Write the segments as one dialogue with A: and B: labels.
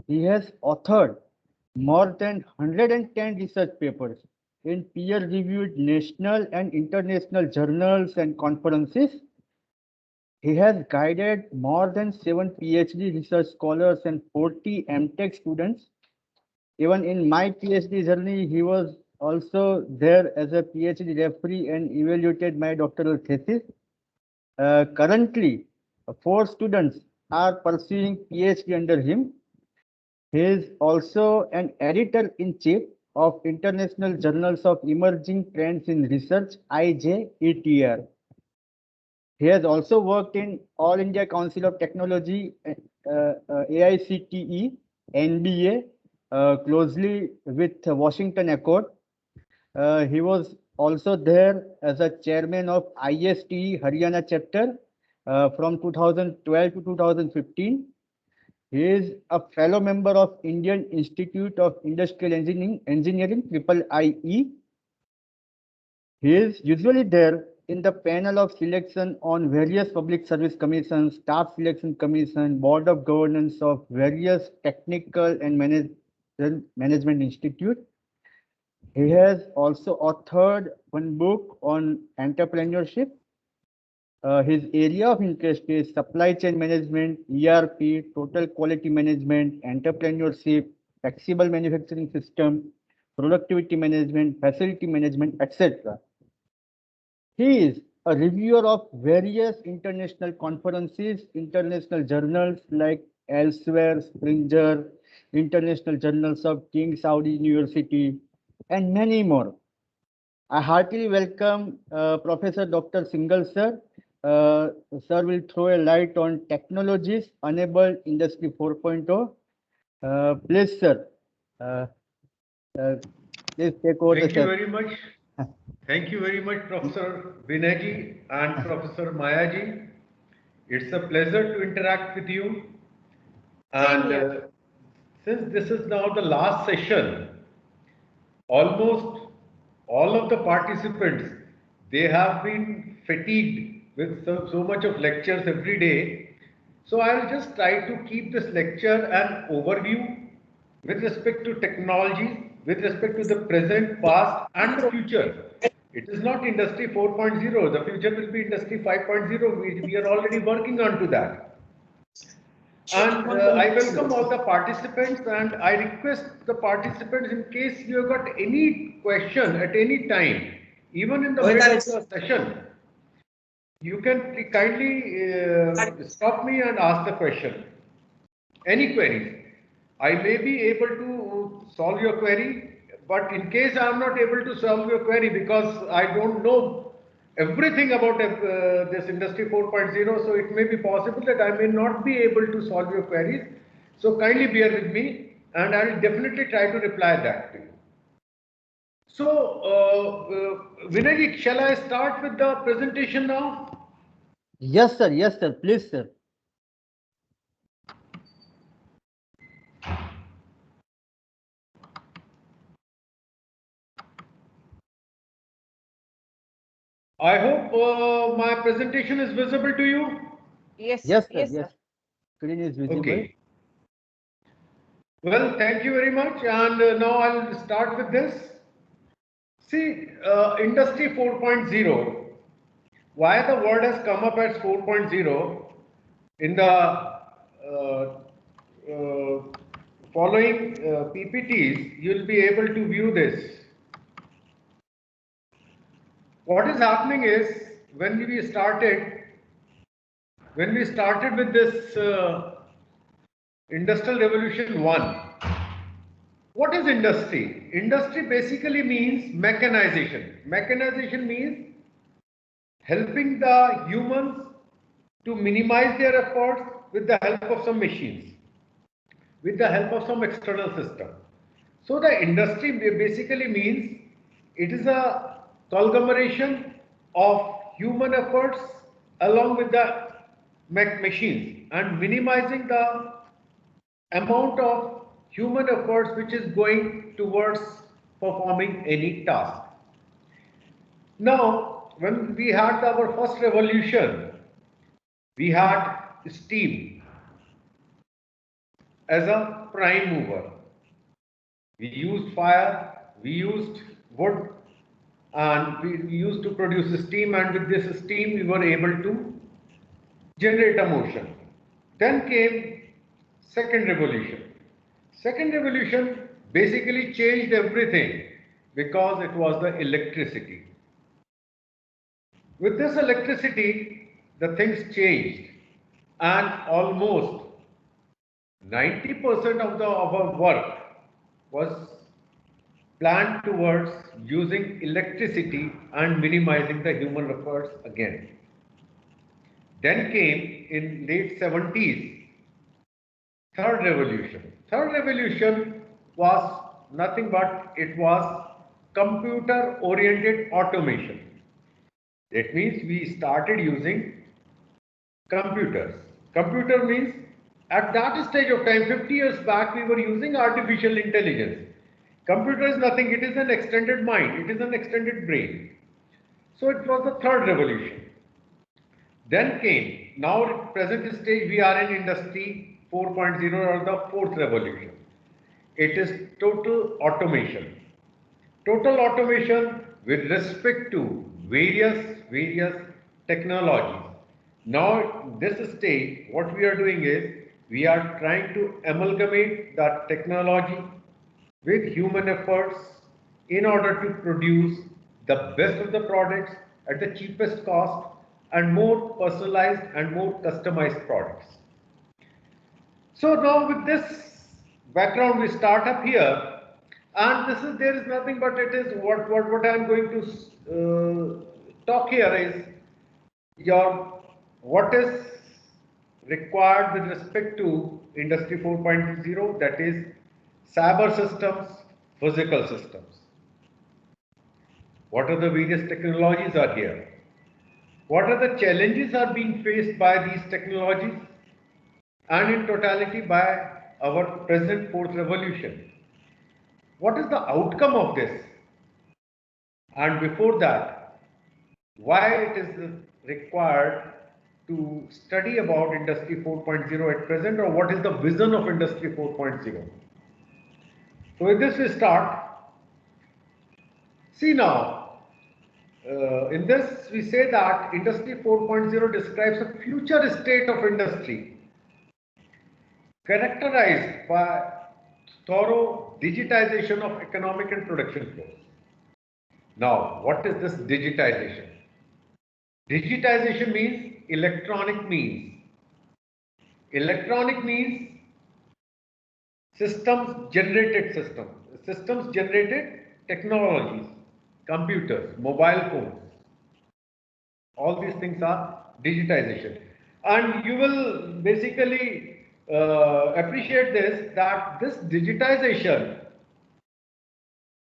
A: he has authored more than 110 research papers in peer-reviewed national and international journals and conferences. He has guided more than 7 PhD research scholars and 40 MTech students. Even in my PhD journey, he was also there as a PhD referee and evaluated my doctoral thesis. Currently, 4 students are pursuing PhD under him. He is also an editor-in-chief of International Journals of Emerging Trends in Research, IJETR. He has also worked in All India Council of Technology, AICTE, NBA, closely with Washington Accord. He was also there as a chairman of ISTE Haryana chapter from 2012 to 2015. He is a fellow member of Indian Institute of Industrial Engineering, Triple IE. He is usually there in the panel of selection on various public service commissions, staff selection commission, board of governance of various technical and management institute. He has also authored one book on entrepreneurship. His area of interest is supply chain management, ERP, total quality management, entrepreneurship, flexible manufacturing system, productivity management, facility management, etc. He is a reviewer of various international conferences, international journals like Elsewhere, Springer, International Journals of King Saudi University, and many more. I heartily welcome Professor Dr. Singhal sir. Sir will throw a light on technologies enabled Industry 4.0. Please, sir, uh, uh, please take over the
B: Thank you
A: session.
B: very much. Thank you very much, Professor Vinayji and Professor Mayaji. It's a pleasure to interact with you.
C: Same
B: And
C: here.
B: since this is now the last session, almost all of the participants, they have been fatigued with so much of lectures every day. So I'll just try to keep this lecture an overview with respect to technology, with respect to the present, past and the future. It is not Industry 4.0, the future will be Industry 5.0. We are already working on to that. And I welcome all the participants and I request the participants in case you have got any question at any time, even in the middle of the session, you can kindly stop me and ask the question. Any queries. I may be able to solve your query, but in case I am not able to solve your query because I don't know everything about this Industry 4.0, so it may be possible that I may not be able to solve your queries. So kindly bear with me and I will definitely try to reply that to you. So, Vinay, shall I start with the presentation now?
A: Yes, sir. Yes, sir. Please, sir.
B: I hope my presentation is visible to you.
C: Yes,
A: Yes, sir.
C: yes,
A: Yes.
C: sir.
A: Screen is visible.
B: Okay. Well, thank you very much. And now I'll start with this. See, Industry 4.0, why the word has come up as 4.0 in the following PPTs, you'll be able to view this. What is happening is when we started with this Industrial Revolution 1, what is industry? Industry basically means mechanization. Mechanization means helping the humans to minimize their efforts with the help of some machines, with the help of some external system. So the industry basically means it is a conglomeration of human efforts along with the machines and minimizing the amount of human efforts which is going towards performing any task. Now, when we had our first revolution, we had steam. as a prime mover. We used fire, we used wood, and we used to produce steam, and with this steam we were able to generate a motion. Then came second revolution. Second revolution basically changed everything because it was the electricity. With this electricity, the things changed, and almost 90% of our work was planned towards using electricity and minimizing the human efforts again. Then came in late 70s, third revolution. Third revolution was nothing but it was computer oriented automation. That means we started using computers. Computer means at that stage of time, 50 years back, we were using artificial intelligence. Computer is nothing, it is an extended mind, it is an extended brain. So it was the third revolution. Then came, now at present stage, we are in industry 4.0 or the fourth revolution. It is total automation. Total automation with respect to various technologies. Now, this stage, what we are doing is, we are trying to amalgamate that technology with human efforts in order to produce the best of the products at the cheapest cost and more personalized and more customized products. So now with this background, we start up here, and this is, there is nothing but it is what I am going to talk here is what is required with respect to Industry 4.0, that is cyber systems, physical systems. What are the various technologies are here? What are the challenges are being faced by these technologies and in totality by our present fourth revolution? What is the outcome of this? And before that, why it is required to study about Industry 4.0 at present, or what is the vision of Industry 4.0? So with this we start. See now, in this we say that Industry 4.0 describes a future state of industry characterized by thorough digitization of economic and production flows. Now, what is this digitization? Digitization means electronic means. Electronic means systems generated technologies, computers, mobile phones. All these things are digitization. And you will basically appreciate this, that this digitization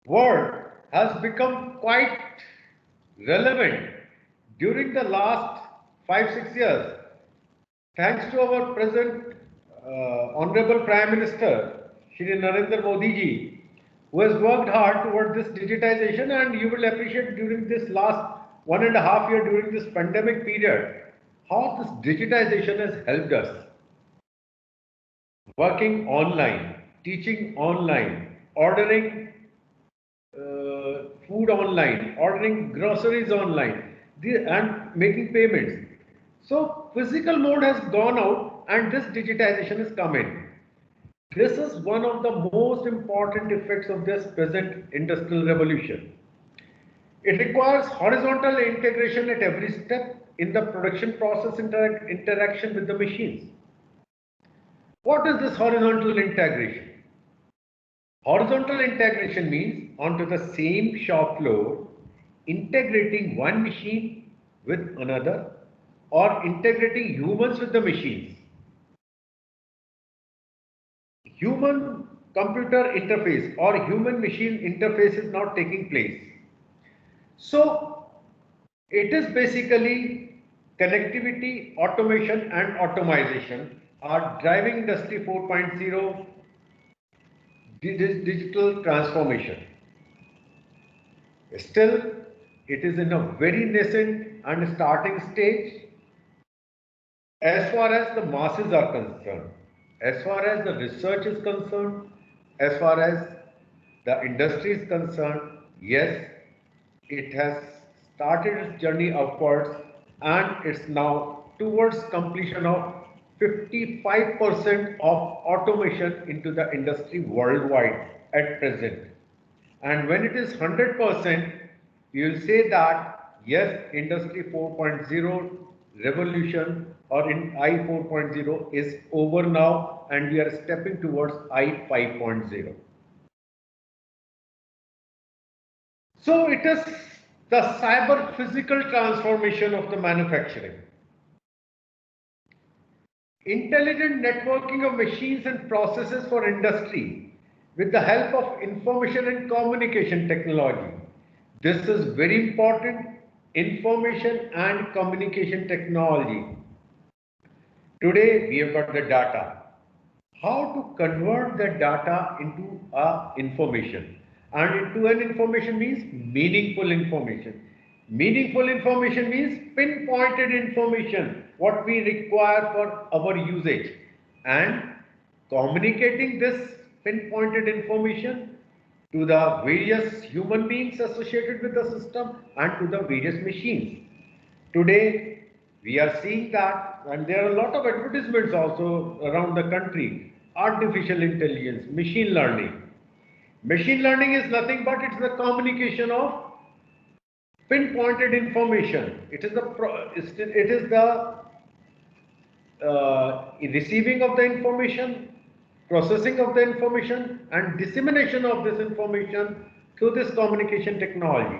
B: word has become quite relevant during the last 5-6 years, thanks to our present Honorable Prime Minister, Shri Narendra Modi ji, who has worked hard towards this digitization, and you will appreciate during this last 1.5 year, during this pandemic period, how this digitization has helped us. Working online, teaching online, ordering food online, ordering groceries online, and making payments. So physical mode has gone out and this digitization has come in. This is one of the most important effects of this present industrial revolution. It requires horizontal integration at every step in the production process interaction with the machines. What is this horizontal integration? Horizontal integration means onto the same shop floor, integrating one machine with another, or integrating humans with the machines. Human computer interface or human machine interface is not taking place. So it is basically connectivity, automation and automation are driving Industry 4.0 digital transformation. Still, it is in a very nascent and starting stage as far as the masses are concerned. as far as the research is concerned, as far as the industry is concerned, yes, it has started its journey upwards and it's now towards completion of 55% of automation into the industry worldwide at present. And when it is 100%, you will say that yes, Industry 4.0 revolution or in I 4.0 is over now and we are stepping towards I 5.0. So it is the cyber physical transformation of the manufacturing. Intelligent networking of machines and processes for industry with the help of information and communication technology. This is very important, information and communication technology. Today we have got the data. How to convert the data into information? And into an information means meaningful information. Meaningful information means pinpointed information, what we require for our usage. And communicating this pinpointed information to the various human beings associated with the system and to the various machines. Today, we are seeing that, and there are a lot of advertisements also around the country. Artificial intelligence, machine learning. Machine learning is nothing but it's the communication of pinpointed information. It is the receiving of the information, processing of the information, and dissemination of this information through this communication technology.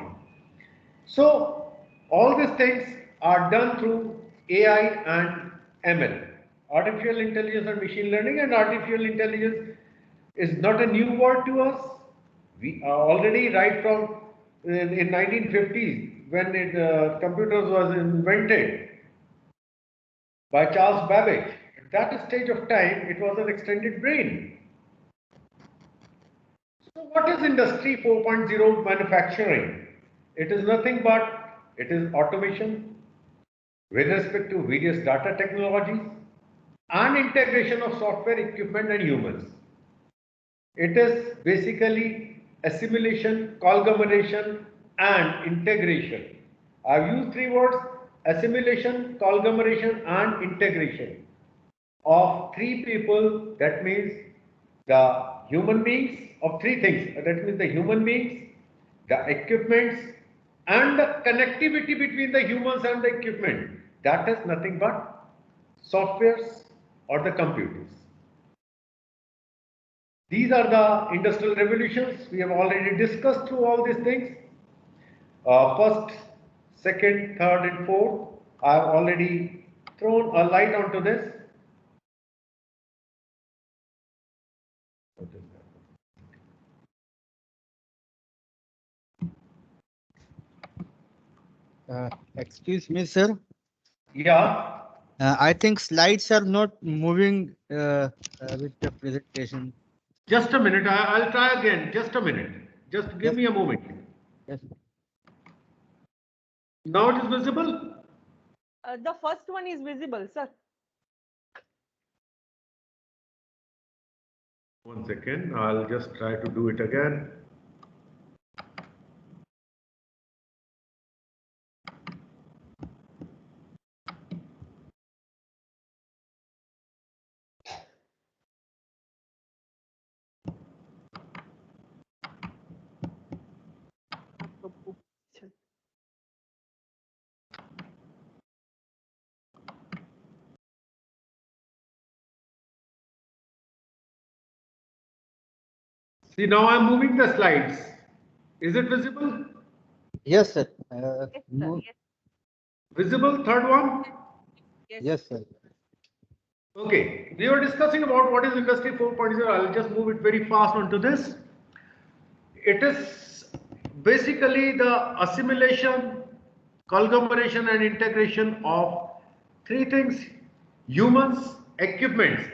B: So all these things are done through AI and ML, artificial intelligence and machine learning. And artificial intelligence is not a new word to us. We are already right from in 1950s when computers was invented by Charles Babbage. At that stage of time, it was an extended brain. So what is Industry 4.0 manufacturing? It is nothing but it is automation with respect to various data technologies and integration of software, equipment and humans. It is basically assimilation, conglomeration and integration. I've used three words: assimilation, conglomeration and integration of three people. That means the human beings, of three things. That means the human beings, the equipments and the connectivity between the humans and the equipment. That is nothing but softwares or the computers. These are the industrial revolutions. We have already discussed through all these things. First, second, third and fourth. I have already thrown a light onto this.
A: Excuse me, sir.
B: Yeah.
A: I think slides are not moving with the presentation.
B: Just a minute. I'll try again. Just a minute. Just give me a moment.
A: Yes.
B: Now it is visible?
C: The first one is visible, sir.
B: 1 second. I'll just try to do it again. See, now I'm moving the slides. Is it visible?
A: Yes, sir.
C: Yes, sir. Yes,
B: Visible, third one?
A: Yes, sir.
B: Okay, we were discussing about what is Industry 4.0. I'll just move it very fast onto this. It is basically the assimilation, conglomeration and integration of three things: humans, equipments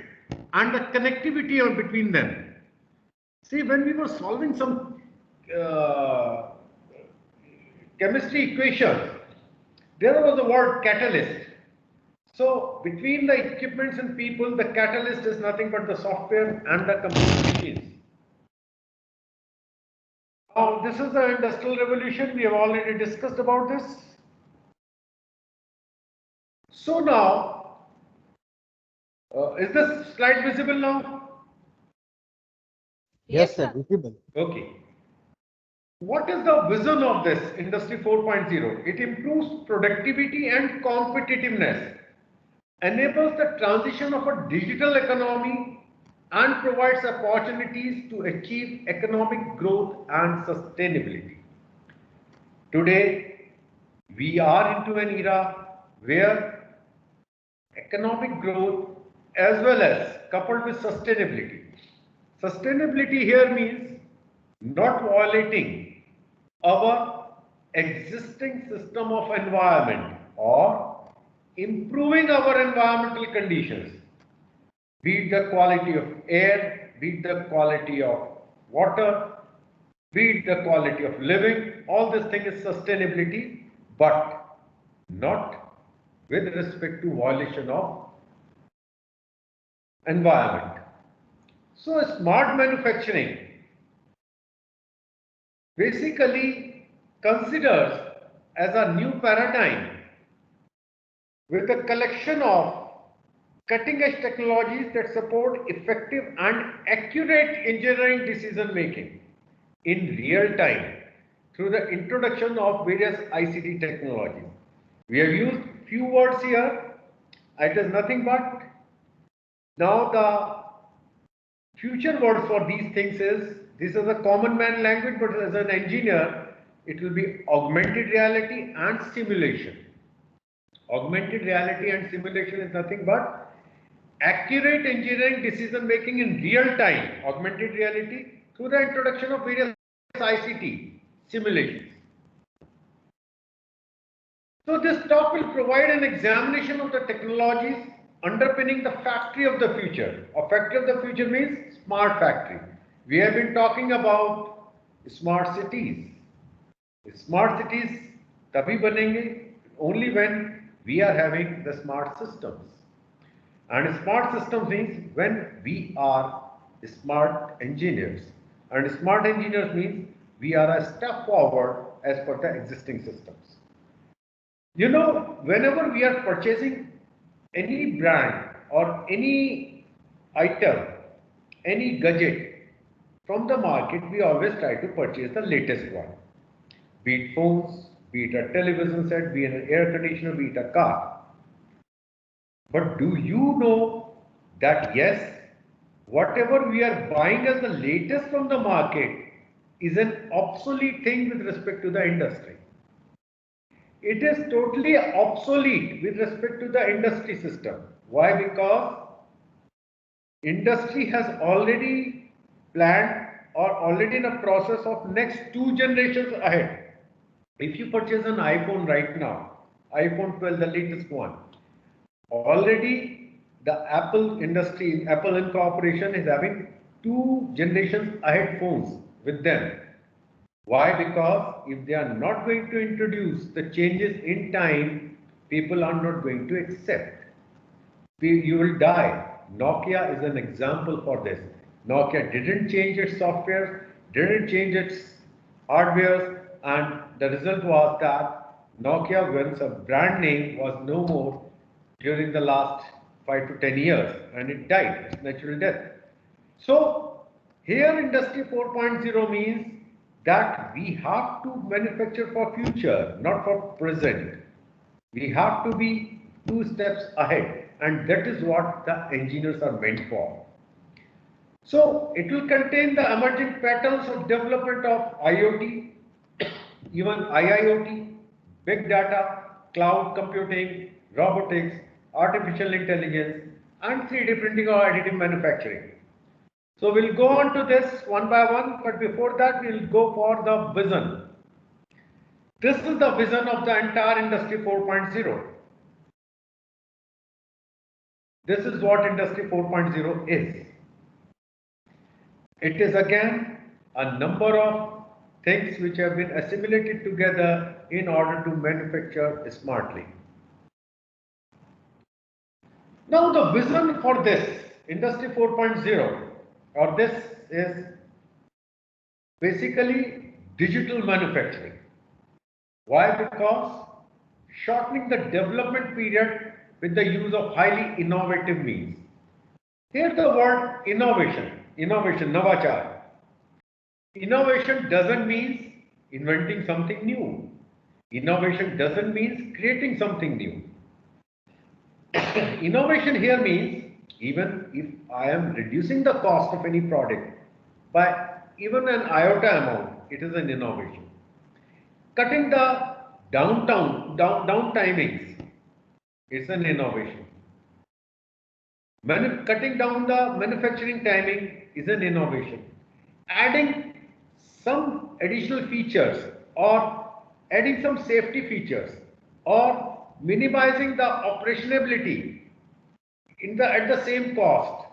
B: and the connectivity between them. See, when we were solving some chemistry equations, there was the word catalyst. So between the equipments and people, the catalyst is nothing but the software and the computer machines. Now, this is the industrial revolution. We have already discussed about this. So now, is this slide visible now?
A: Yes, sir, visible.
B: Okay. What is the vision of this Industry 4.0? It improves productivity and competitiveness, enables the transition of a digital economy, and provides opportunities to achieve economic growth and sustainability. Today, we are into an era where economic growth as well as coupled with sustainability. Sustainability here means not violating our existing system of environment or improving our environmental conditions, be it the quality of air, be it the quality of water, be it the quality of living. All this thing is sustainability, but not with respect to violation of environment. So smart manufacturing basically considers as a new paradigm with a collection of cutting edge technologies that support effective and accurate engineering decision making in real time through the introduction of various ICT technologies. We have used few words here. It is nothing but now the future words for these things is, this is a common man language, but as an engineer, it will be augmented reality and simulation. Augmented reality and simulation is nothing but accurate engineering decision making in real time, augmented reality, through the introduction of various ICT simulations. So this talk will provide an examination of the technologies underpinning the factory of the future. A factory of the future means smart factory. We have been talking about smart cities. Smart cities तभी बनेंगे only when we are having the smart systems. And smart systems means when we are smart engineers. And smart engineers means we are a step forward as per the existing systems. You know, whenever we are purchasing any brand or any item, any gadget from the market, we always try to purchase the latest one. Be it phones, be it a television set, be it an air conditioner, be it a car. But do you know that yes, whatever we are buying as the latest from the market is an obsolete thing with respect to the industry. It is totally obsolete with respect to the industry system. Why? Because industry has already planned or already in a process of next 2 generations ahead. If you purchase an iPhone right now, iPhone 12, the latest one, already the Apple industry, Apple Incorporation is having 2 generations ahead phones with them. Why? Because if they are not going to introduce the changes in time, people are not going to accept. You will die. Nokia is an example for this. Nokia didn't change its software, didn't change its hardware, and the result was that Nokia, once a brand name, was no more during the last 5 to 10 years, and it died. It's natural death. So here Industry 4.0 means that we have to manufacture for future, not for present. We have to be 2 steps ahead, and that is what the engineers are meant for. So it will contain the emerging patterns of development of IoT, even IIoT, big data, cloud computing, robotics, artificial intelligence, and 3D printing or additive manufacturing. So we'll go on to this one by one, but before that we'll go for the vision. This is the vision of the entire Industry 4.0. This is what Industry 4.0 is. It is again a number of things which have been assimilated together in order to manufacture smartly. Now the vision for this Industry 4.0 or this is basically digital manufacturing. Why? Because shortening the development period with the use of highly innovative means. Here the word innovation, Navachar. Innovation doesn't mean inventing something new. Innovation doesn't mean creating something new. Innovation here means even if I am reducing the cost of any product by even an iota amount, it is an innovation. Cutting the down timings, it's an innovation. Cutting down the manufacturing timing is an innovation. Adding some additional features or adding some safety features or minimizing the operationability at the same cost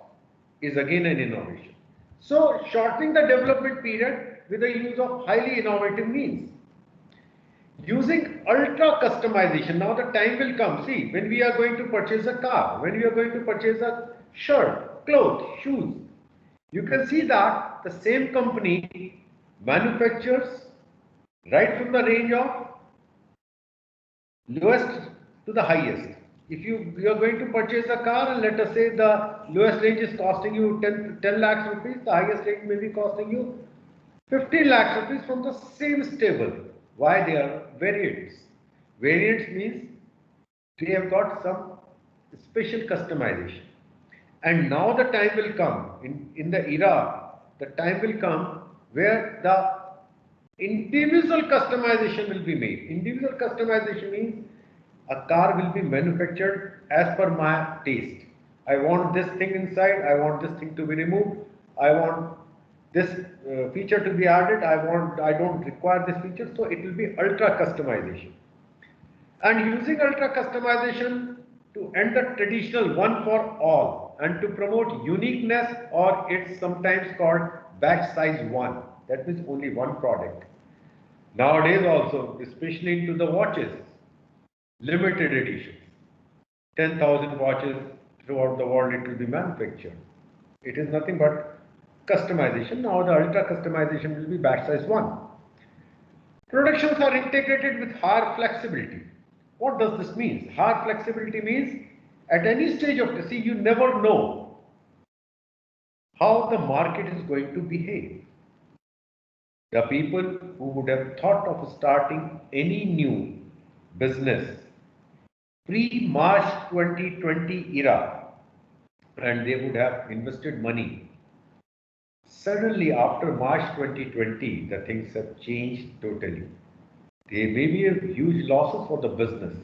B: is again an innovation. So shortening the development period with the use of highly innovative means. Using ultra customization, now the time will come. See, when we are going to purchase a car, when we are going to purchase a shirt, clothes, shoes, you can see that the same company manufactures right from the range of lowest to the highest. If you are going to purchase a car and let us say the lowest range is costing you 10 lakhs rupees, the highest range may be costing you 15 lakhs rupees from the same stable. Why? They are variants. Variants means they have got some special customization. And now the time will come, in the era, the time will come where the individual customization will be made. Individual customization means a car will be manufactured as per my taste. I want this thing inside, I want this thing to be removed, I want this feature to be added, I don't require this feature, so it will be ultra customization. And using ultra customization to end the traditional one for all and to promote uniqueness, or it's sometimes called batch size one, that means only one product. Nowadays also, especially into the watches, limited editions, 10,000 watches throughout the world it will be manufactured. It is nothing but customization. Now the ultra customization will be batch size one. Productions are integrated with higher flexibility. What does this mean? Higher flexibility means at any stage of the, see, you never know how the market is going to behave. The people who would have thought of starting any new business pre-March 2020 era and they would have invested money. Suddenly after March 2020, the things have changed totally. There may be a huge losses for the business.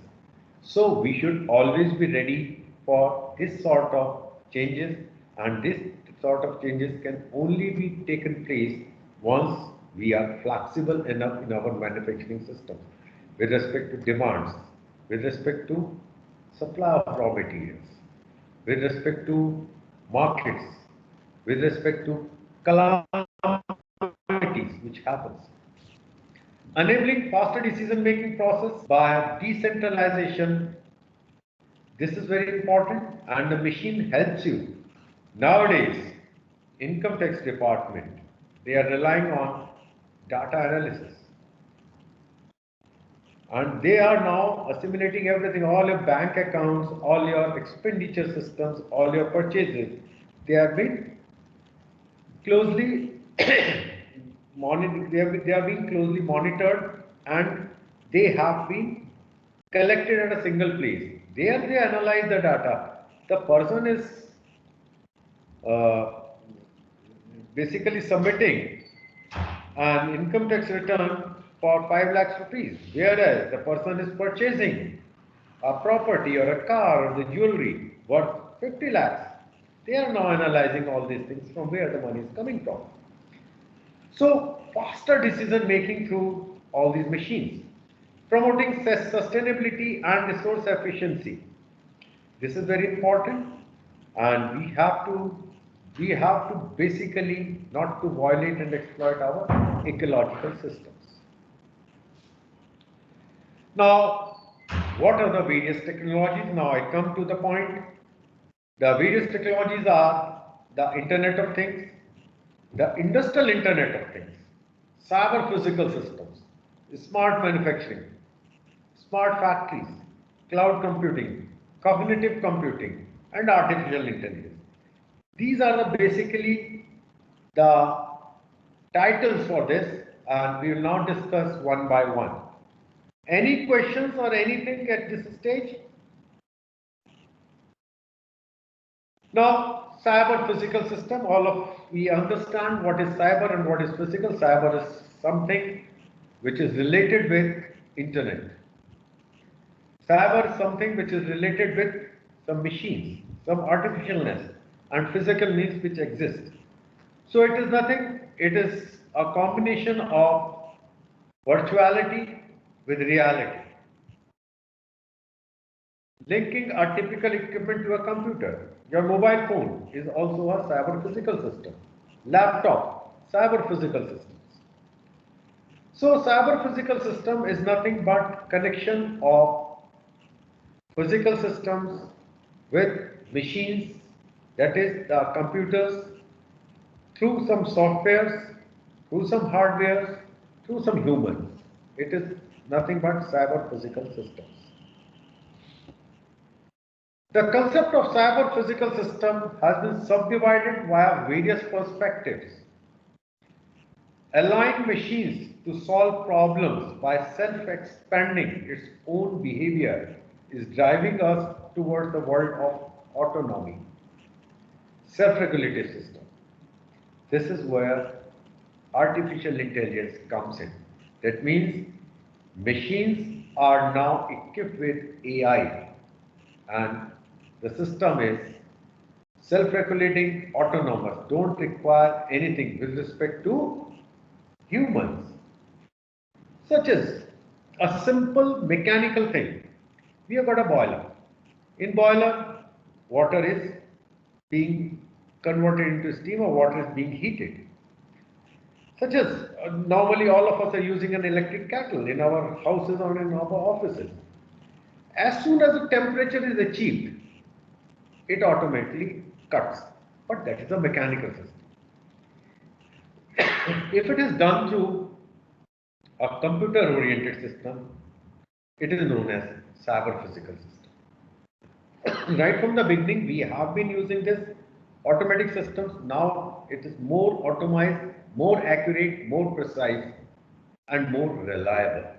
B: So we should always be ready for this sort of changes, and this sort of changes can only be taken place once we are flexible enough in our manufacturing system with respect to demands, with respect to supply of raw materials, with respect to markets, with respect to calamities which happens. Enabling faster decision making process by decentralization. This is very important, and the machine helps you. Nowadays, income tax department, they are relying on data analysis. And they are now assimilating everything, all your bank accounts, all your expenditure systems, all your purchases. They have been closely they are being closely monitored, and they have been collected at a single place. There they analyze the data. The person is uh, basically submitting an income tax return for 5 lakhs rupees, whereas the person is purchasing a property or a car or the jewelry worth 50 lakhs. They are now analyzing all these things from where the money is coming from. So faster decision making through all these machines, promoting sustainability and resource efficiency. This is very important, and we have to basically not to violate and exploit our ecological systems. Now, what are the various technologies? Now I come to the point. The various technologies are the Internet of Things, the Industrial Internet of Things, cyber physical systems, smart manufacturing, smart factories, cloud computing, cognitive computing, and artificial intelligence. These are the basically the titles for this, and we will now discuss one by one. Any questions or anything at this stage? Now, cyber physical system, we understand what is cyber and what is physical. Cyber is something which is related with internet. Cyber is something which is related with some machines, some artificialness, and physical needs which exist. So it is nothing, it is a combination of virtuality with reality. Linking a typical equipment to a computer. Your mobile phone is also a cyber physical system. Laptop, cyber physical systems. So cyber physical system is nothing but connection of physical systems with machines, that is the computers, through some softwares, through some hardwares, through some humans. It is nothing but cyber physical systems. The concept of cyber physical system has been subdivided via various perspectives. Allowing machines to solve problems by self-expanding its own behavior is driving us towards the world of autonomy, self-regulated system. This is where artificial intelligence comes in. That means machines are now equipped with AI, and the system is self-regulating, autonomous, don't require anything with respect to humans, such as a simple mechanical thing. We have got a boiler. In boiler, water is being converted into steam or water is being heated. Such as normally all of us are using an electric kettle in our houses or in our offices. As soon as the temperature is achieved, it automatically cuts. But that is a mechanical system. If it is done through a computer-oriented system, it is known as cyber physical system. Right from the beginning, we have been using this automatic systems. Now it is more automized, more accurate, more precise, and more reliable.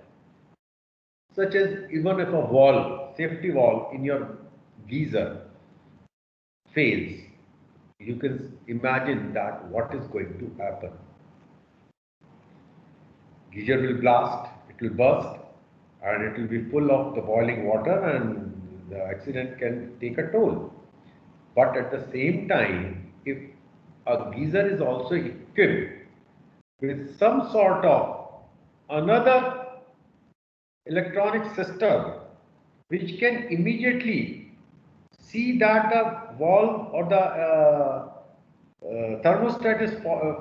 B: Such as even if a valve, safety valve in your geyser fails, you can imagine that what is going to happen. Geyser will blast, it will burst, and it will be full of the boiling water, and the accident can take a toll. But at the same time, if a geyser is also equipped with some sort of another electronic system which can immediately see that the valve or the thermostat is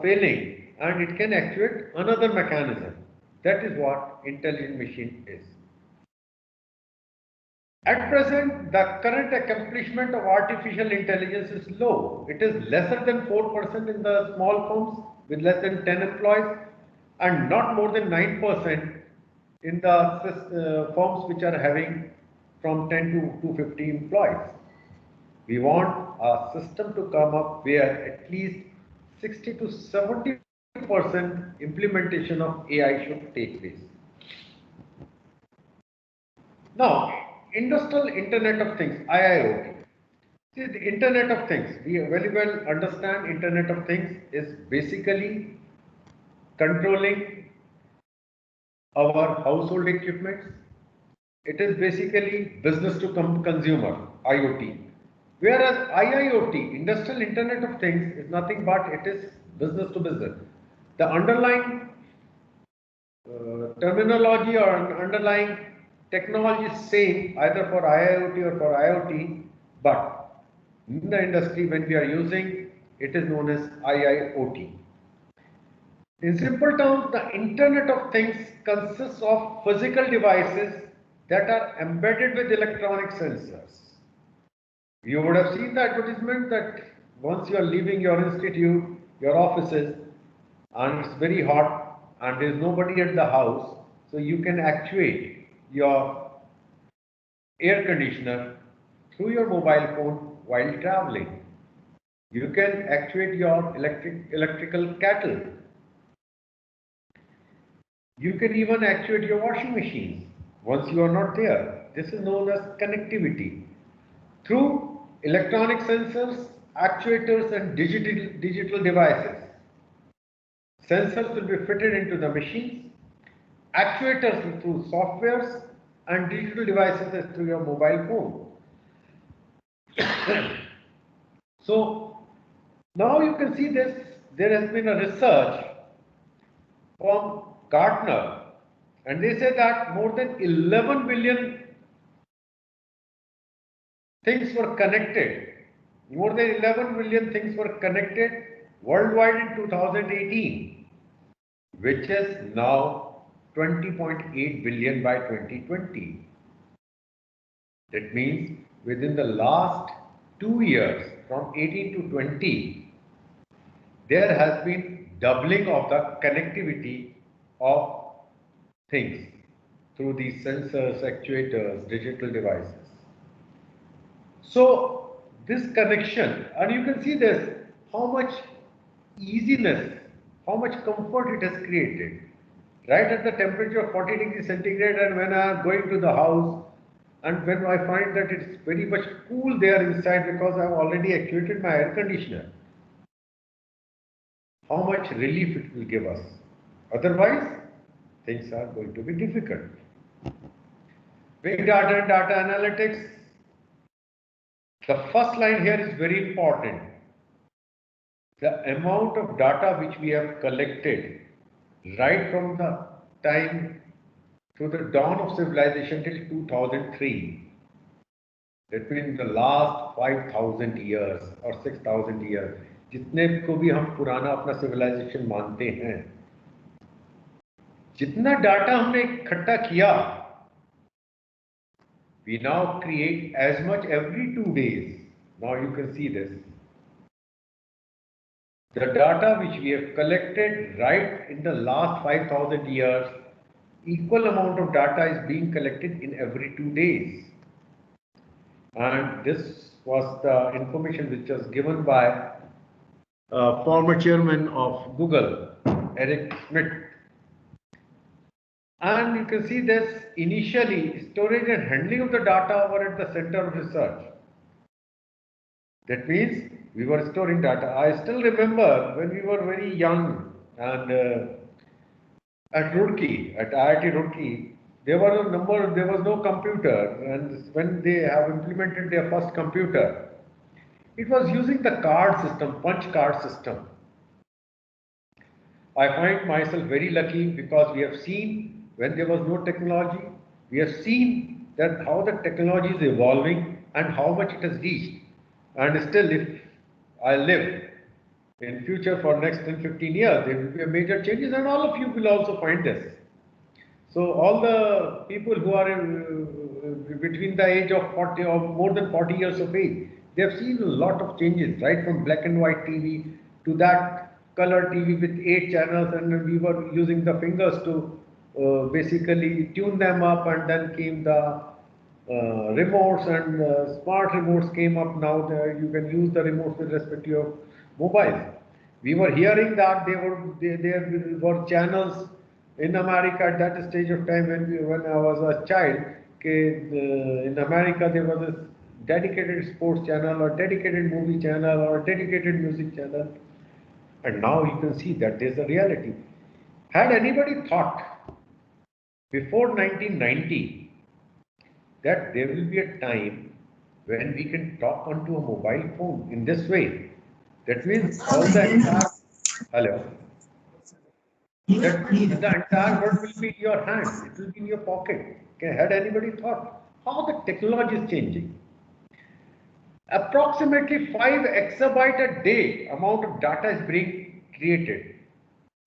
B: failing, and it can actuate another mechanism. That is what intelligent machine is. At present, the current accomplishment of artificial intelligence is low. It is lesser than 4% in the small firms with less than 10 employees, and not more than 9% in the firms which are having from 10 to 250 employees. We want a system to come up where at least 60 to 70% implementation of AI should take place. Now, Industrial Internet of Things, IIoT. See, the Internet of Things, we very well understand Internet of Things is basically controlling our household equipments. It is basically business to consumer, IoT. Whereas IIoT, Industrial Internet of Things, is nothing but it is business to business. The underlying terminology or underlying technology is same either for IIoT or for IoT, but in the industry when we are using, it is known as IIoT. In simple terms, the Internet of Things consists of physical devices that are embedded with electronic sensors. You would have seen the advertisement that once you are leaving your institute, your offices, and it's very hot and there's nobody at the house, so you can actuate your air conditioner through your mobile phone while traveling. You can actuate your electrical kettle. You can even actuate your washing machines once you are not there. This is known as connectivity. Through electronic sensors, actuators and digital devices. Sensors will be fitted into the machines, actuators through softwares and digital devices through your mobile phone. So now you can see this, there has been a research from Gartner and they say that more than 11 billion things were connected. More than 11 billion things were connected worldwide in 2018, which is now 20.8 billion by 2020. That means within the last 2 years, from 18 to 20, there has been doubling of the connectivity of things through these sensors, actuators, digital devices. So this connection, and you can see this, how much easiness, how much comfort it has created. Right at the temperature of 40 degrees centigrade, and when I am going to the house, and when I find that it's very much cool there inside because I have already actuated my air conditioner, how much relief it will give us. Otherwise, things are going to be difficult. Big data and data analytics. The first line here is very important. The amount of data which we have collected right from the time to the dawn of civilization till 2003. That means the last 5,000 years or 6,000 years, जितने को भी हम पुराना अपना civilization मानते हैं, जितना data हमने इकट्ठा किया, we now create as much every 2 days. Now you can see this. The data which we have collected right in the last 5,000 years, equal amount of data is being collected in every 2 days. And this was the information which was given by former chairman of Google, Eric Schmidt. And you can see this initially, storage and handling of the data were at the center of research. That means we were storing data. I still remember when we were very young and at Roorkee, at IIT Roorkee, there was no computer, and when they have implemented their first computer, it was using the card system, punch card system. I find myself very lucky because we have seen when there was no technology, we have seen that how the technology is evolving and how much it has reached. And still, if I live in future for next 10-15 years, there will be a major changes, and all of you will also find this. So all the people who are between the age of 40 or more than 40 years of age, they have seen a lot of changes, right from black and white TV to that color TV with 8 channels, and we were using the fingers to basically tune them up, and then came the remotes, and smart remotes came up. Now you can use the remotes with respect to your mobile. We were hearing that there were channels in America at that stage of time when I was a child. In America there was a dedicated sports channel or dedicated movie channel or dedicated music channel, and now you can see that there's a reality. Had anybody thought before 1990 that there will be a time when we can talk onto a mobile phone in this way? That means all the entire, hello, that means the entire world will be in your hand, it will be in your pocket. Okay, had anybody thought how the technology is changing? Approximately 5 exabyte a day amount of data is being created.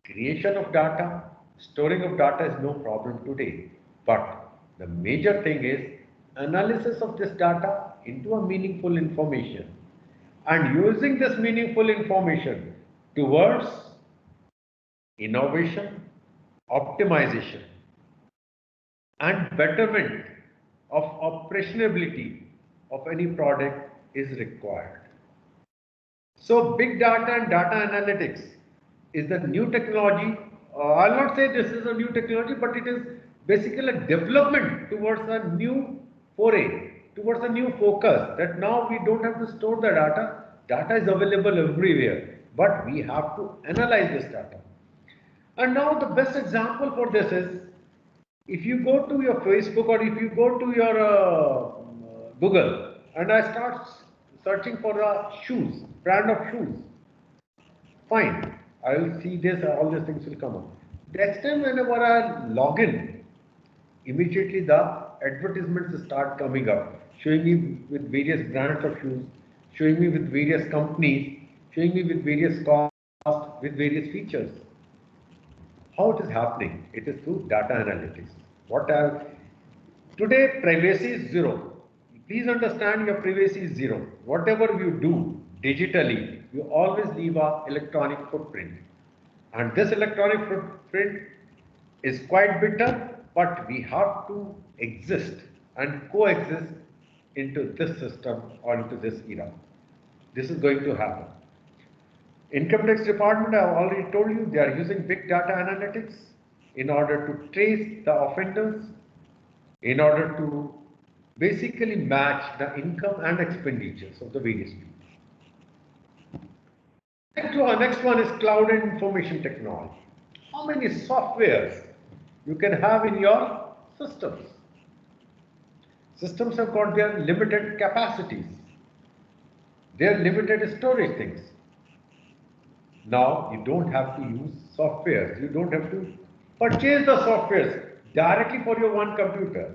B: Creation of data, storing of data is no problem today. But the major thing is analysis of this data into a meaningful information and using this meaningful information towards innovation, optimization, and betterment of operationability of any product is required. So big data and data analytics is the new technology. I'll not say this is a new technology, but it is basically a development towards a new foray, towards a new focus, that now we don't have to store the data. Data is available everywhere, but we have to analyze this data. And now the best example for this is, if you go to your Facebook or if you go to your Google and I start searching for shoes, brand of shoes, fine, I will see this, all these things will come up. Next time whenever I log in, immediately the advertisements start coming up, showing me with various brands of shoes, showing me with various companies, showing me with various costs, with various features. How it is happening? It is through data analytics. Today privacy is zero. Please understand, your privacy is zero. Whatever you do digitally, you always leave an electronic footprint. And this electronic footprint is quite bitter, but we have to exist and coexist into this system or into this era. This is going to happen. Income tax department, I have already told you, they are using big data analytics in order to trace the offenders, in order to basically match the income and expenditures of the various people. Next one is cloud and information technology. How many softwares you can have in your systems? Systems have got their limited capacities, their limited storage things. Now you don't have to use softwares, you don't have to purchase the softwares directly for your one computer.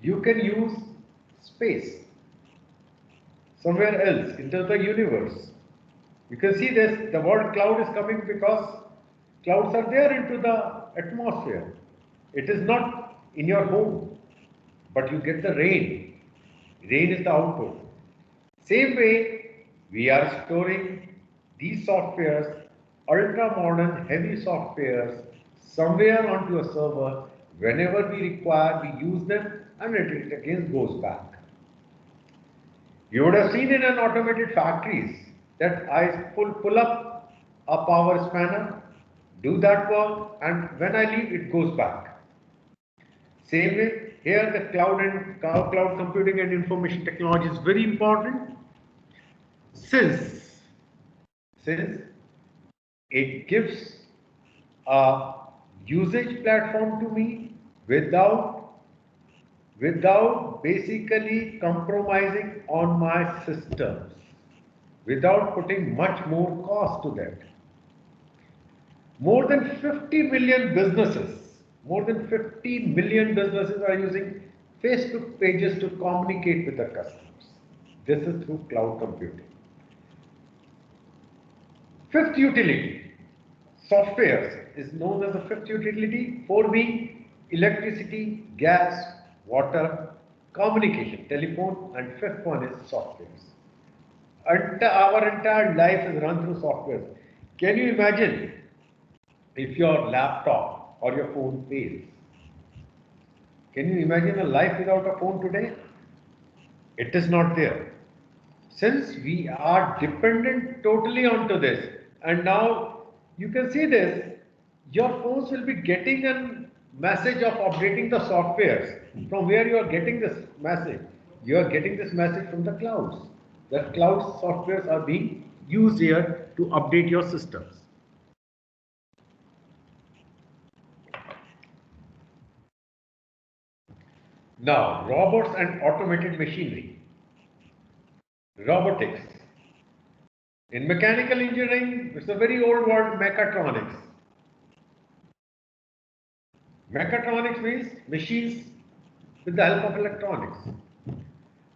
B: You can use space somewhere else into the universe. You can see this, the word cloud is coming because clouds are there into the atmosphere. It is not in your home, but you get the rain. Rain is the output. Same way, we are storing these softwares, ultra modern heavy softwares, somewhere onto a server. Whenever we require, we use them and it again goes back. You would have seen in an automated factories that I pull up a power spanner, do that work, and when I leave, it goes back. Same way, here the cloud computing and information technology is very important, since it gives a usage platform to me without basically compromising on my systems, without putting much more cost to that. More than 50 million businesses are using Facebook pages to communicate with their customers. This is through cloud computing. Fifth utility, software is known as the fifth utility, four being electricity, gas, water, communication, telephone, and fifth one is softwares. Our entire life is run through software. Can you imagine if your laptop or your phone fails? Can you imagine a life without a phone today? It is not there. Since we are dependent totally onto this, and now you can see this, your phones will be getting a message of updating the softwares. From where you are getting this message? You are getting this message from the clouds. The cloud softwares are being used here to update your systems. Now, robots and automated machinery. Robotics. In mechanical engineering, it's a very old word, mechatronics. Mechatronics means machines with the help of electronics.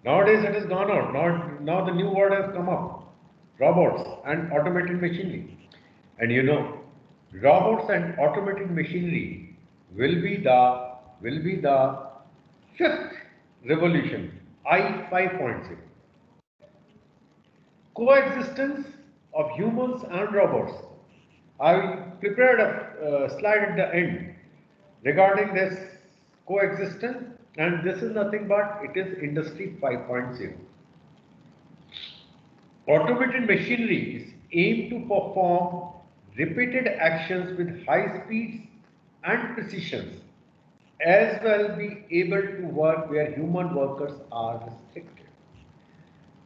B: Nowadays it has gone out. Now the new word has come up. Robots and automated machinery. And you know, robots and automated machinery will be the fifth revolution I 5.0. Coexistence of humans and robots. I prepared a slide at the end regarding this coexistence, and this is nothing but it is Industry 5.0. Automated machinery is aimed to perform repeated actions with high speeds and precisions, as well be able to work where human workers are restricted.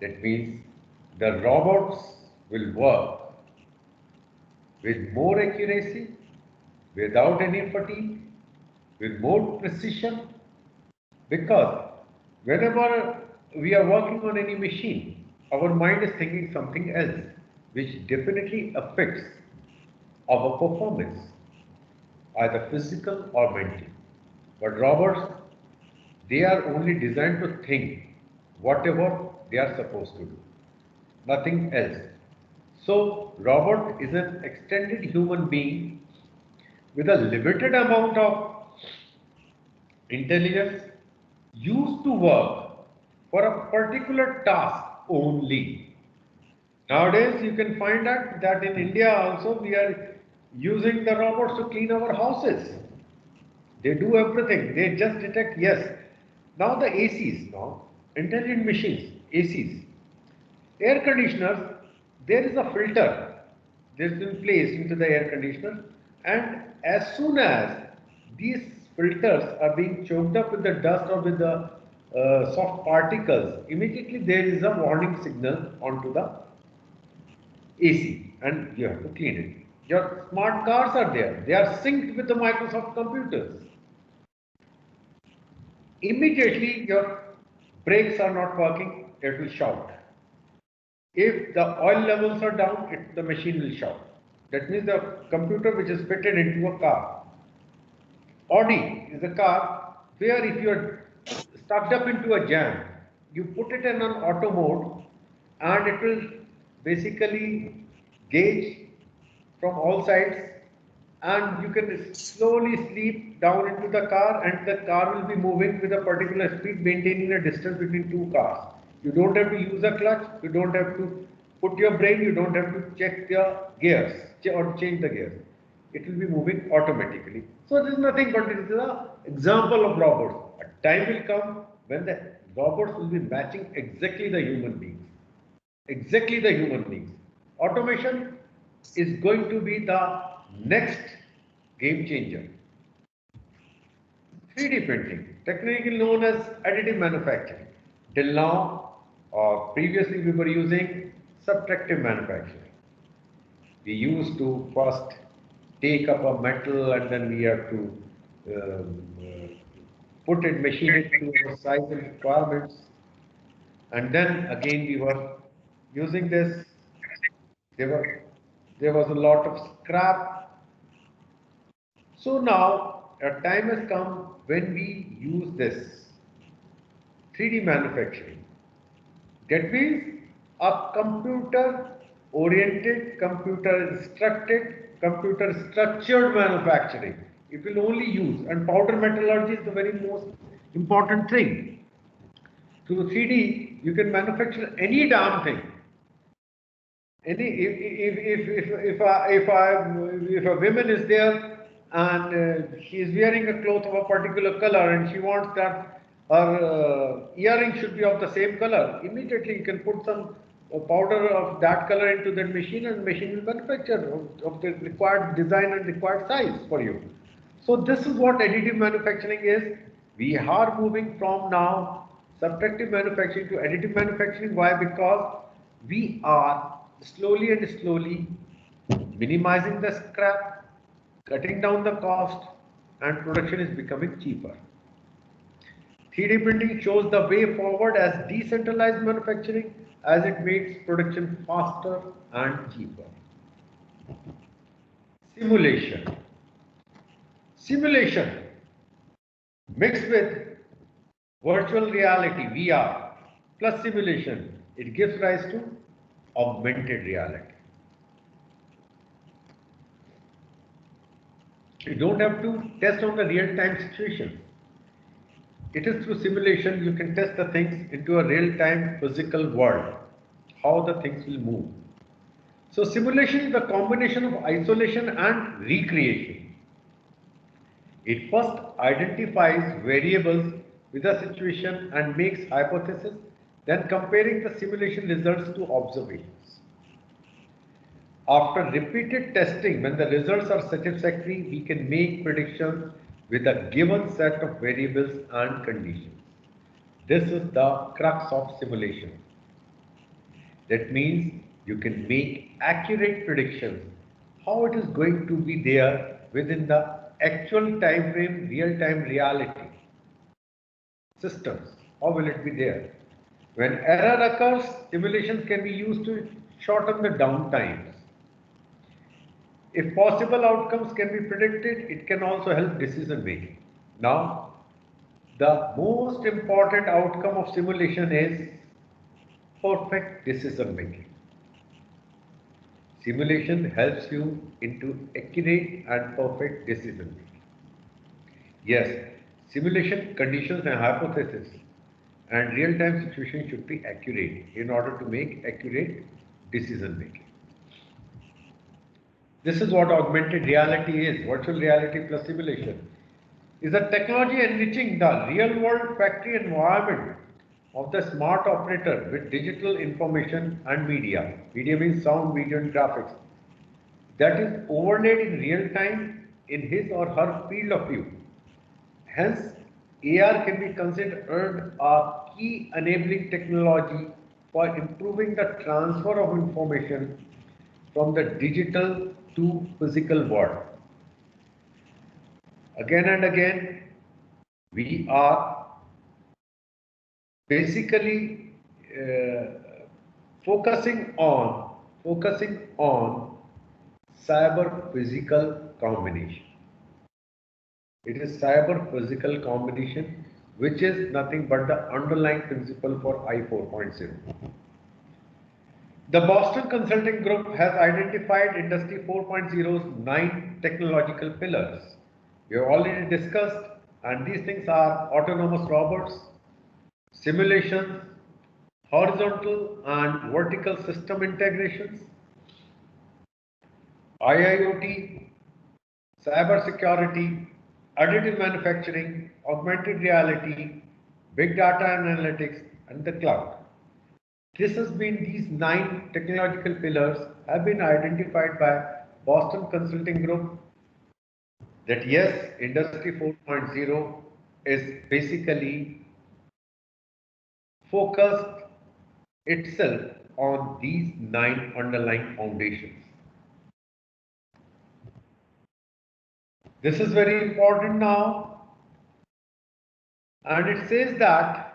B: That means the robots will work with more accuracy, without any fatigue, with more precision, because whenever we are working on any machine, our mind is thinking something else, which definitely affects our performance, either physical or mental. But robots, they are only designed to think whatever they are supposed to do, nothing else. So, robot is an extended human being with a limited amount of intelligence used to work for a particular task only. Nowadays, you can find out that in India also we are using the robots to clean our houses. They do everything. They just detect, yes. Now the ACs, now intelligent machines, ACs, air conditioners, there is a filter that is in place into the air conditioner, and as soon as these filters are being choked up with the dust or with the soft particles, immediately there is a warning signal onto the AC and you have to clean it. Your smart cars are there, they are synced with the Microsoft computers. Immediately your brakes are not working, it will shout. If the oil levels are down, the machine will shout. That means the computer which is fitted into a car. Audi is a car where if you are stuck up into a jam, you put it in an auto mode and it will basically gauge from all sides, and you can slowly sleep down into the car, and the car will be moving with a particular speed, maintaining a distance between two cars. You don't have to use a clutch, you don't have to put your brake, you don't have to check the gears or change the gears. It will be moving automatically. So this is nothing but it is an example of robots. A time will come when the robots will be matching exactly the human beings. Exactly the human beings. Automation is going to be the next game changer. 3D printing, technically known as additive manufacturing. Till now, or previously we were using subtractive manufacturing. We used to first take up a metal and then we have to put it, machine it to our size and requirements. And then again we were using this. There were there was a lot of scrap. So now a time has come when we use this 3D manufacturing. That means a computer oriented, computer instructed, computer structured manufacturing. It will only use, and powder metallurgy is the very most important thing. Through 3D, you can manufacture any damn thing. Any if a woman is there and she is wearing a cloth of a particular color and she wants that her earring should be of the same color, immediately you can put some powder of that color into that machine and the machine will manufacture of the required design and required size for you. So this is what additive manufacturing is. We are moving from now subtractive manufacturing to additive manufacturing. Why? Because we are slowly and slowly minimizing the scrap, cutting down the cost, and production is becoming cheaper. 3D printing shows the way forward as decentralized manufacturing as it makes production faster and cheaper. Simulation. Simulation mixed with virtual reality (VR) plus simulation, it gives rise to augmented reality. You don't have to test on the real-time situation. It is through simulation you can test the things into a real-time physical world, how the things will move. So simulation is the combination of isolation and recreation. It first identifies variables with a situation and makes hypotheses, then comparing the simulation results to observations. After repeated testing, when the results are satisfactory, we can make predictions with a given set of variables and conditions. This is the crux of simulation. That means you can make accurate predictions how it is going to be there within the actual time frame, real-time reality systems. How will it be there? When error occurs, simulations can be used to shorten the downtimes. If possible outcomes can be predicted, it can also help decision making. Now, the most important outcome of simulation is perfect decision making. Simulation helps you into accurate and perfect decision making. Yes, simulation conditions and hypotheses and real-time situation should be accurate in order to make accurate decision making. This is what augmented reality is. Virtual reality plus simulation is a technology enriching the real-world factory environment of the smart operator with digital information and media. Media means sound, video, and graphics. That is overlaid in real time in his or her field of view. Hence, AR can be considered a key enabling technology for improving the transfer of information from the digital to physical world. Again and again, we are basically focusing on cyber physical combination. It is cyber physical combination, which is nothing but the underlying principle for I 4.0. The Boston Consulting Group has identified Industry 4.0's 9 technological pillars. We have already discussed, and these things are autonomous robots, simulations, horizontal and vertical system integrations, IIoT, cybersecurity, additive manufacturing, augmented reality, big data analytics, and the cloud. This has been these 9 technological pillars have been identified by Boston Consulting Group that yes, Industry 4.0 is basically focused itself on these 9 underlying foundations. This is very important now, and it says that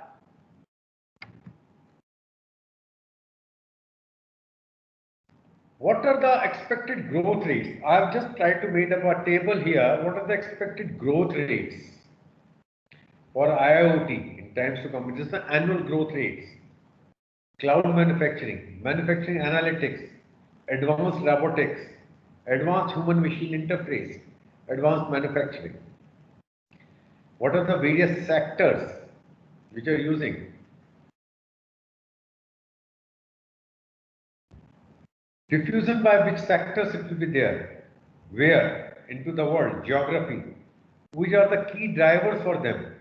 B: what are the expected growth rates? I have just tried to make up a table here. What are the expected growth rates for IIoT in times to come? This is the annual growth rates. Cloud manufacturing, manufacturing analytics, advanced robotics, advanced human-machine interface, advanced manufacturing. What are the various sectors which are using? Diffusion by which sectors it will be there? Where? Into the world, geography. Which are the key drivers for them?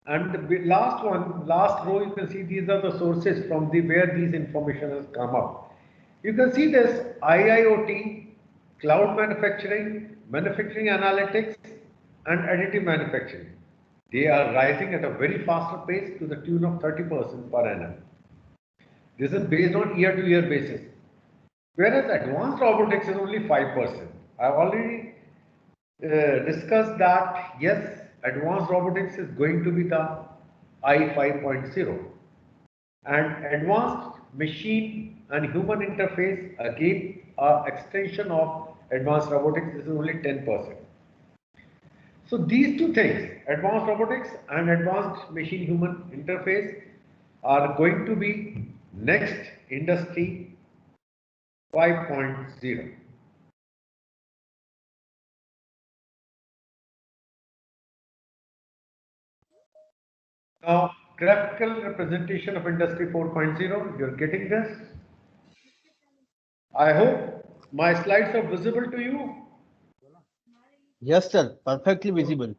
B: And the last row, you can see these are the sources from where these information has come up. You can see this IIoT, cloud manufacturing, manufacturing analytics, and additive manufacturing. They are rising at a very faster pace to the tune of 30% per annum. This is based on year-to-year basis. Whereas advanced robotics is only 5%. I have already discussed that yes, advanced robotics is going to be the I 5.0, and advanced machine and human interface again extension of advanced robotics is only 10%. So these two things, advanced robotics and advanced machine human interface, are going to be next industry 5.0. Now, graphical representation of Industry 4.0, you're getting this? I hope my slides are visible to you.
A: Yes, sir. Perfectly visible.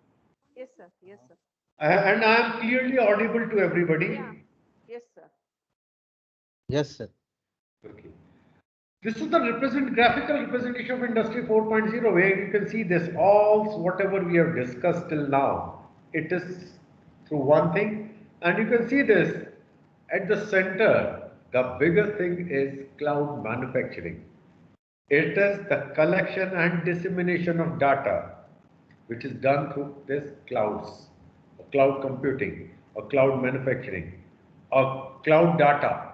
C: Yes, sir. Yes, sir.
B: And I am clearly audible to everybody.
C: Yeah. Yes, sir.
A: Yes, sir.
B: Okay. This is the graphical representation of Industry 4.0, where you can see this, all whatever we have discussed till now. It is through one thing, and you can see this at the center. The biggest thing is cloud manufacturing. It is the collection and dissemination of data, which is done through this clouds, or cloud computing, or cloud manufacturing, or cloud data.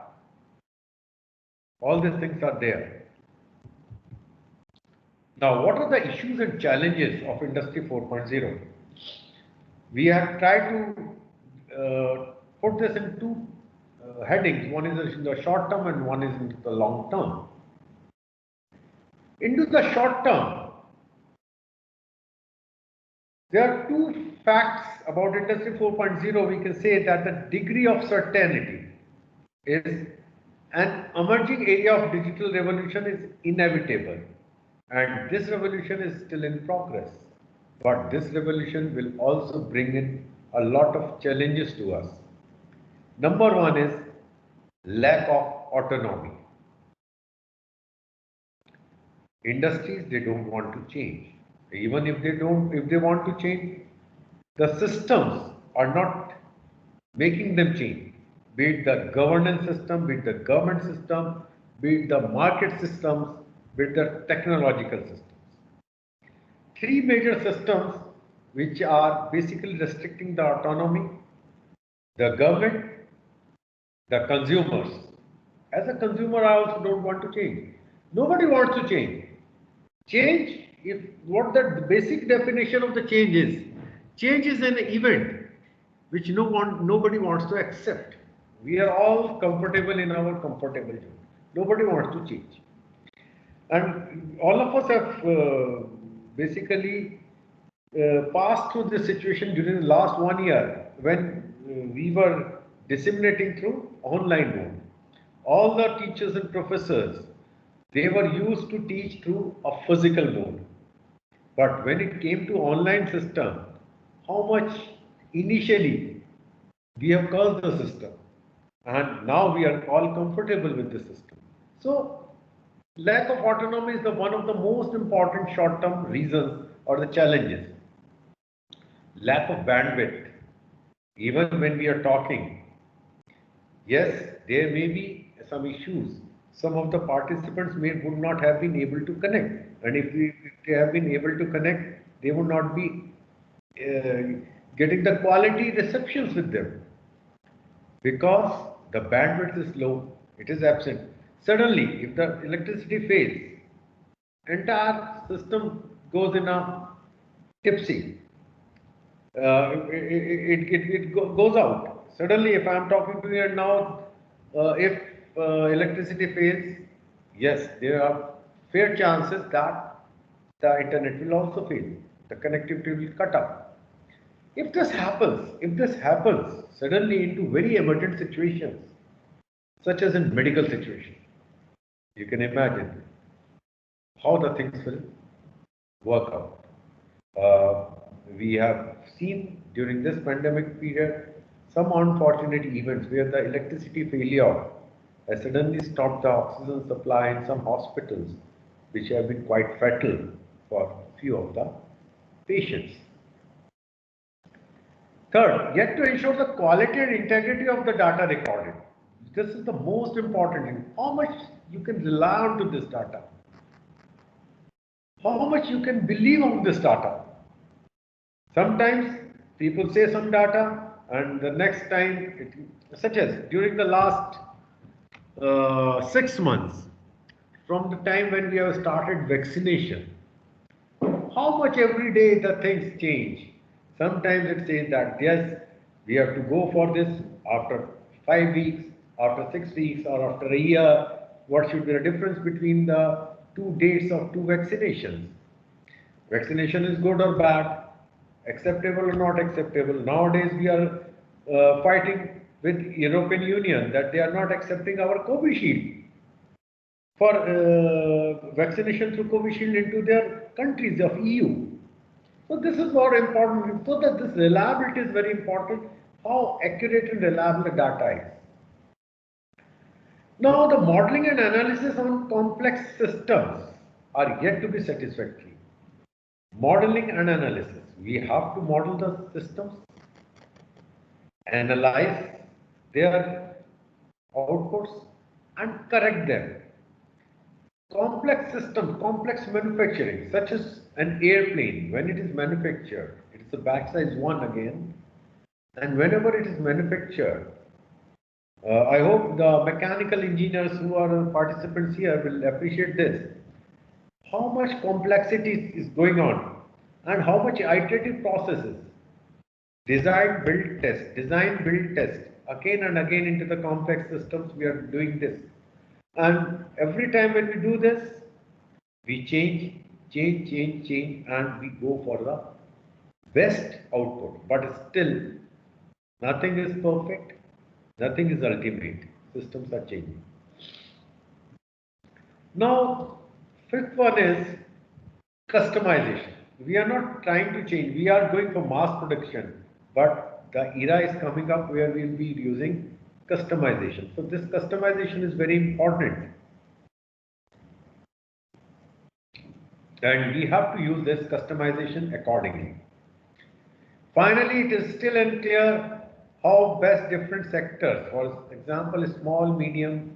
B: All these things are there. Now, what are the issues and challenges of Industry 4.0? We have tried to put this in two headings. One is in the short term and one is in the long term. Into the short term, there are two facts about Industry 4.0. We can say that the degree of certainty is an emerging area of digital revolution is inevitable, and this revolution is still in progress. But this revolution will also bring in a lot of challenges to us. Number one is lack of autonomy. Industries, they don't want to change. Even if they want to change, the systems are not making them change. Be it the governance system, be it the government system, be it the market systems, be it the technological systems. Three major systems which are basically restricting the autonomy: the government, the consumers. As a consumer, I also don't want to change. Nobody wants to change. Change, if what the basic definition of the change is an event which nobody wants to accept. We are all comfortable in our comfortable zone. Nobody wants to change. And all of us have basically passed through this situation during the last 1 year when we were disseminating through online mode. All the teachers and professors, they were used to teach through a physical mode. But when it came to online system, how much initially we have cursed the system, and now we are all comfortable with the system. So lack of autonomy is the one of the most important short-term reasons or the challenges. Lack of bandwidth. Even when we are talking, yes, there may be some issues. Some of the participants would not have been able to connect, and if they have been able to connect, they would not be getting the quality receptions with them because the bandwidth is low, it is absent. Suddenly, if the electricity fails, entire system goes in a tipsy. Goes out. Suddenly, if I am talking to you now, if electricity fails, yes, there are fair chances that the internet will also fail. The connectivity will cut up. If this happens suddenly into very emergent situations, such as in medical situation, you can imagine how the things will work out. We have seen during this pandemic period some unfortunate events where the electricity failure has suddenly stopped the oxygen supply in some hospitals, which have been quite fatal for few of the patients. Third, yet to ensure the quality and integrity of the data recorded. This is the most important thing. How much you can rely on to this data? How much you can believe on this data? Sometimes people say some data and the next time, such as during the last 6 months, from the time when we have started vaccination, how much every day the things change. Sometimes it says that yes, we have to go for this after 5 weeks, after 6 weeks, or after a year. What should be the difference between the two dates of two vaccinations? Vaccination is good or bad, acceptable or not acceptable. Nowadays we are fighting with European Union that they are not accepting our Covishield for vaccination through Covishield into their countries of EU. So this is more important. So that this reliability is very important. How accurate and reliable the data is. Now the modeling and analysis on complex systems are yet to be satisfactory. Modeling and analysis. We have to model the systems, analyze their outputs and correct them. Complex systems, complex manufacturing, such as an airplane, when it is manufactured, it is a batch size 1 again, and whenever it is manufactured, I hope the mechanical engineers who are participants here will appreciate this. How much complexity is going on and how much iterative processes. Design, build, test. Again and again into the complex systems we are doing this. And every time when we do this, we change and we go for the best output. But still, nothing is perfect, nothing is ultimate. Systems are changing. Now, fifth one is customization. We are not trying to change, we are going for mass production, but the era is coming up where we will be using customization. So this customization is very important. And we have to use this customization accordingly. Finally, it is still unclear how best different sectors, for example, small, medium,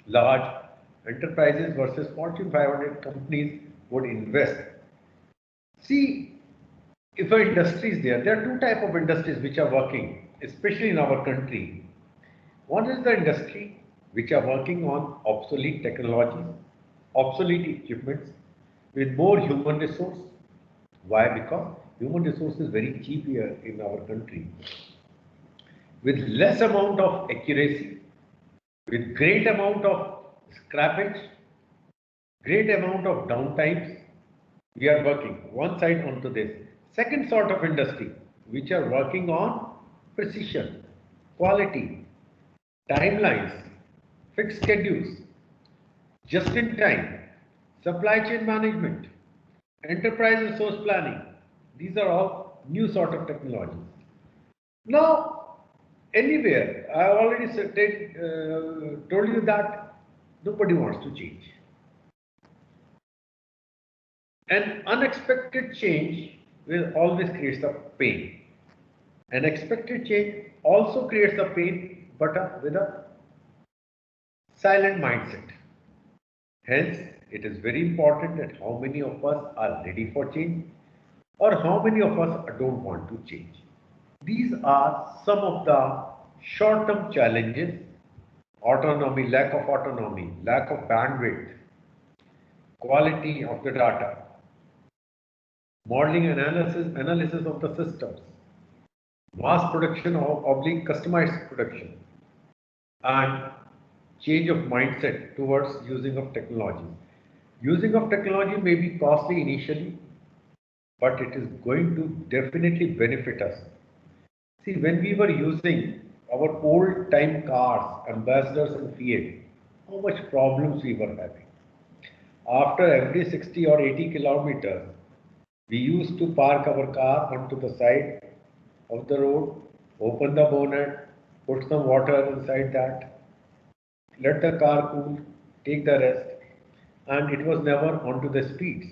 B: large enterprises versus Fortune 500 companies would invest. See, if an industry is there are two types of industries which are working, especially in our country. One is the industry which are working on obsolete technologies, obsolete equipments with more human resource. Why? Because human resource is very cheap here in our country. With less amount of accuracy, with great amount of scrappage, great amount of downtimes, we are working one side onto this. Second sort of industry, which are working on precision, quality, timelines, fixed schedules, just in time, supply chain management, enterprise resource planning. These are all new sort of technologies. Now, anywhere, I already told you that nobody wants to change. An unexpected change will always create a pain. An expected change also creates a pain, but with a silent mindset. Hence, it is very important that how many of us are ready for change or how many of us don't want to change. These are some of the short-term challenges: autonomy, lack of bandwidth, quality of the data, modeling and analysis of the systems, mass production oblique customized production, and change of mindset towards using of technology. Using of technology may be costly initially, but it is going to definitely benefit us. See, when we were using our old time cars, Ambassadors and Fiat, how much problems we were having. After every 60 or 80 kilometers, we used to park our car onto the side of the road, open the bonnet, put some water inside that, let the car cool, take the rest, and it was never onto the speeds.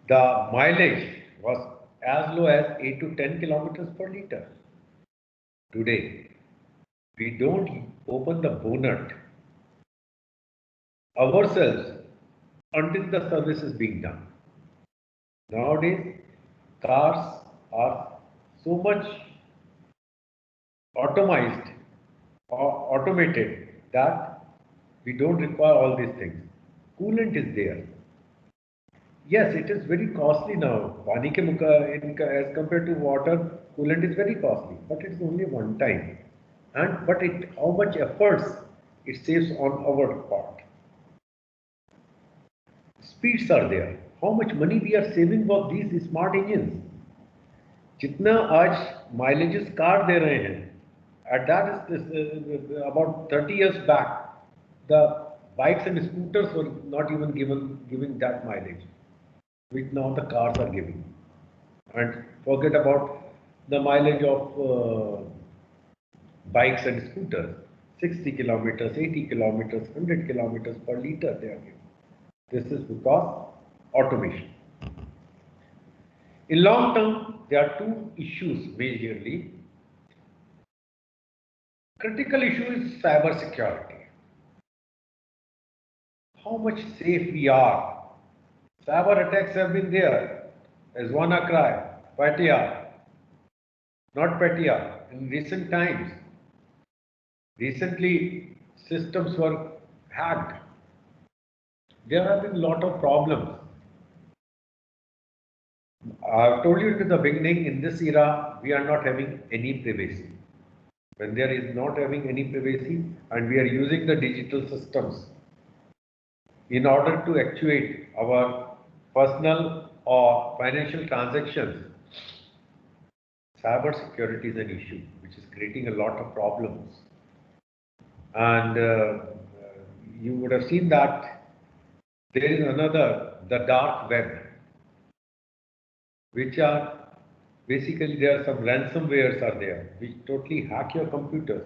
B: The mileage was as low as 8 to 10 kilometers per liter. Today, we don't open the bonnet ourselves until the service is being done. Nowadays, cars are so much automated that we don't require all these things. Coolant is there. Yes, it is very costly now. Pani ke as compared to water, coolant is very costly, but it is only one time. But how much efforts it saves on our part. Speeds are there. How much money we are saving for these smart engines? जितना आज mileages car दे रहे हैं. At that is about 30 years back, the bikes and scooters were not even giving that mileage, which now the cars are giving. And forget about the mileage of bikes and scooters, 60 kilometers, 80 kilometers, 100 kilometers per liter they are giving. This is because automation. In long term, there are two issues majorly. Critical issue is cyber security. How much safe we are. Cyber attacks have been there, as WannaCry, Patia, not Patia, in recent times. Recently, systems were hacked. There have been a lot of problems. I've told you in the beginning, in this era, we are not having any privacy. When there is not having any privacy and we are using the digital systems in order to actuate our personal or financial transactions, cyber security is an issue which is creating a lot of problems. And you would have seen that there is another, the dark web, which are basically there are some ransomwares are there which totally hack your computer.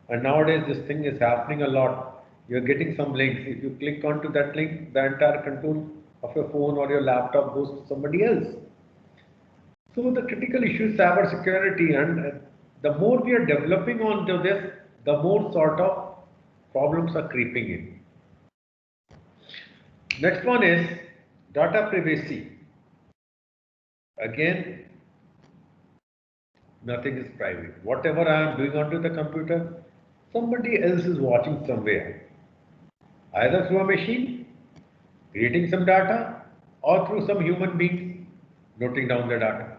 B: And nowadays this thing is happening a lot. You're getting some links. If you click onto that link, the entire control of your phone or your laptop goes to somebody else. So the critical issue is cyber security, and the more we are developing onto this, the more sort of problems are creeping in. Next one is data privacy. Again, nothing is private. Whatever I am doing onto the computer, somebody else is watching somewhere. Either through a machine, creating some data, or through some human beings noting down the data.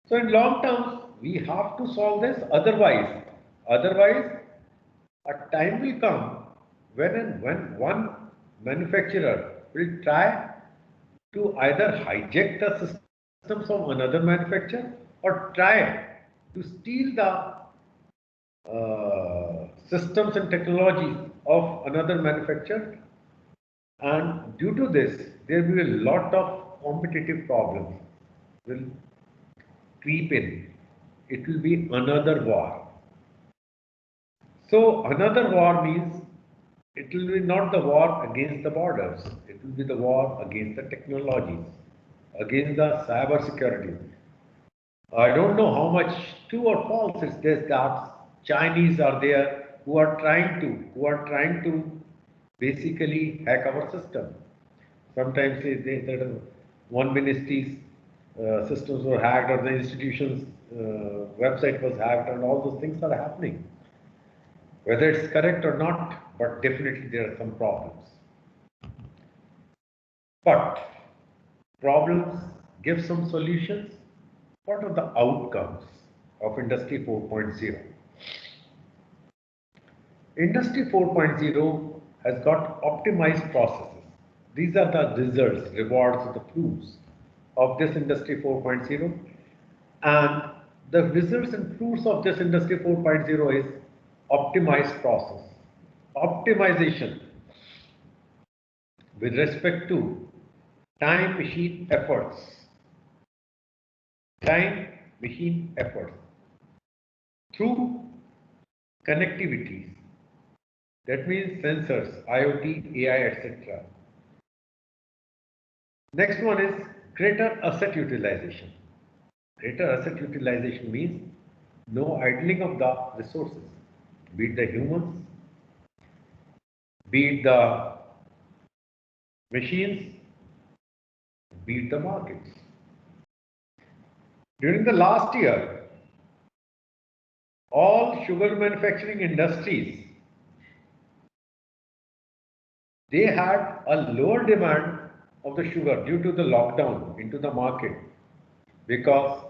B: So in long term, we have to solve this. Otherwise, a time will come when one manufacturer will try to either hijack the systems of another manufacturer or try to steal the systems and technologies of another manufacturer, and due to this there will be a lot of competitive problems will creep in. It will be another war. So another war means it will be not the war against the borders, it will be the war against the technologies, against the cyber security. I don't know how much true or false is this that Chinese are there who are trying to basically hack our system. Sometimes that one ministry's systems were hacked or the institution's website was hacked, and all those things are happening. Whether it's correct or not, but definitely there are some problems. But problems give some solutions. What are the outcomes of Industry 4.0? Industry 4.0 has got optimized processes. These are the results, rewards, the proofs of this Industry 4.0. And the results and proofs of this Industry 4.0 is optimized process. Optimization with respect to time, machine, efforts. Time, machine, efforts. Through connectivities. That means sensors, IoT, AI, etc. Next one is greater asset utilization. Greater asset utilization means no idling of the resources, be it the humans, be it the machines, be it the markets. During the last year, all sugar manufacturing industries, they had a lower demand of the sugar due to the lockdown into the market, because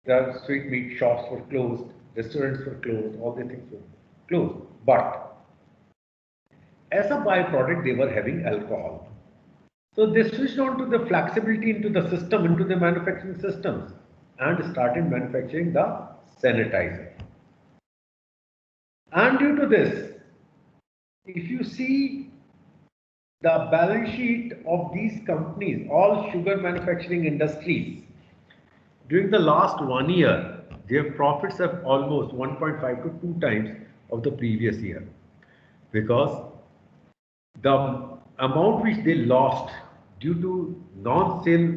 B: the sweetmeat shops were closed, restaurants were closed, all the things were closed. But as a byproduct, they were having alcohol. So they switched on to the flexibility into the system, into the manufacturing systems, and started manufacturing the sanitizer. And due to this, if you see the balance sheet of these companies, all sugar manufacturing industries, during the last 1 year, their profits have almost 1.5 to 2 times of the previous year, because the amount which they lost due to non-sale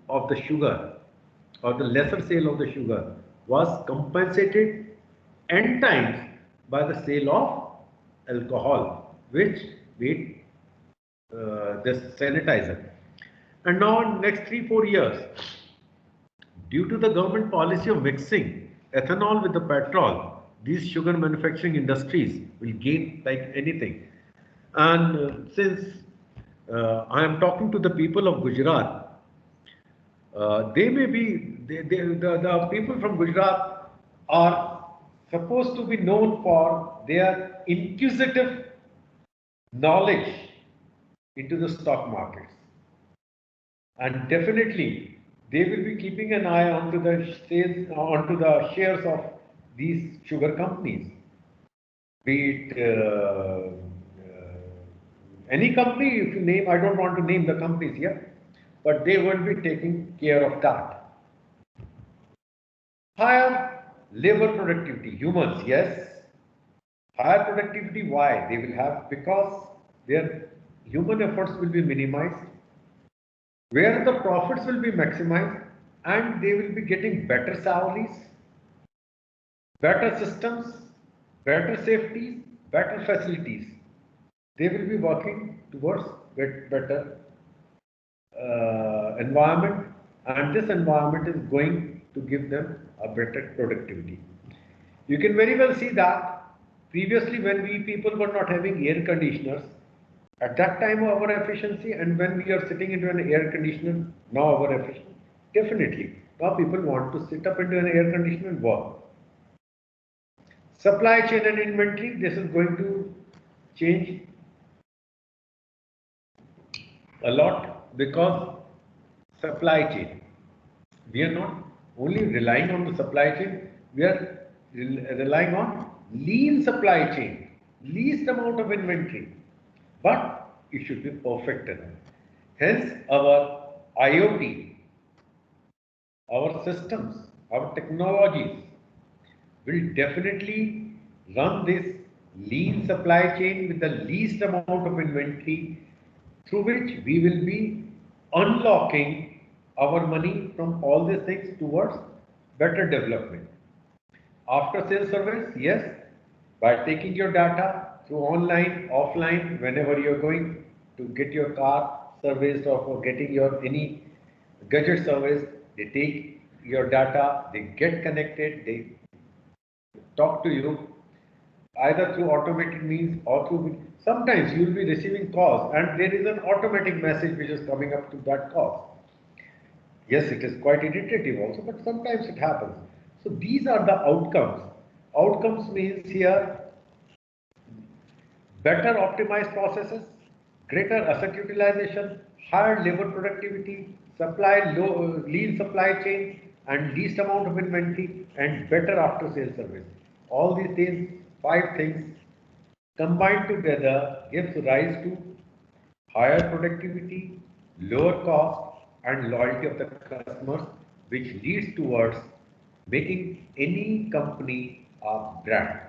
B: of the sugar or the lesser sale of the sugar was compensated n times by the sale of alcohol, which made this sanitizer. And now in next 3-4 years, due to the government policy of mixing ethanol with the petrol, these sugar manufacturing industries will gain like anything. And since I am talking to the people of Gujarat, they may be, the people from Gujarat are supposed to be known for their inquisitive knowledge into the stock markets. And definitely, they will be keeping an eye onto the sales, onto the shares of these sugar companies. Be it any company, if you name, I don't want to name the companies here, but they will be taking care of that. Higher labor productivity, humans, yes. Higher productivity, why? They will have, because their human efforts will be minimized, where the profits will be maximized, and they will be getting better salaries, better systems, better safeties, better facilities. They will be working towards better environment, and this environment is going to give them a better productivity. You can very well see that previously when we people were not having air conditioners, at that time our efficiency, and when we are sitting into an air conditioner, now our efficiency, definitely. Now people want to sit up into an air conditioner and work. Supply chain and inventory, this is going to change a lot, because supply chain, we are not only relying on the supply chain, we are relying on lean supply chain, least amount of inventory, but it should be perfect enough. Hence, our IoT, our systems, our technologies will definitely run this lean supply chain with the least amount of inventory, through which we will be unlocking our money from all these things towards better development. After sales service, yes, by taking your data through online, offline, whenever you're going to get your car serviced or for getting your any gadget service, they take your data, they get connected, they talk to you either through automated means or through, sometimes you will be receiving calls and there is an automatic message which is coming up to that call. Yes, it is quite irritative also, but sometimes it happens. So these are the outcomes. Outcomes means here better optimized processes, greater asset utilization, higher labor productivity, lean supply chain, and least amount of inventory, and better after sales service. All these things, 5 things combined together gives rise to higher productivity, lower cost, and loyalty of the customers, which leads towards making any company a brand.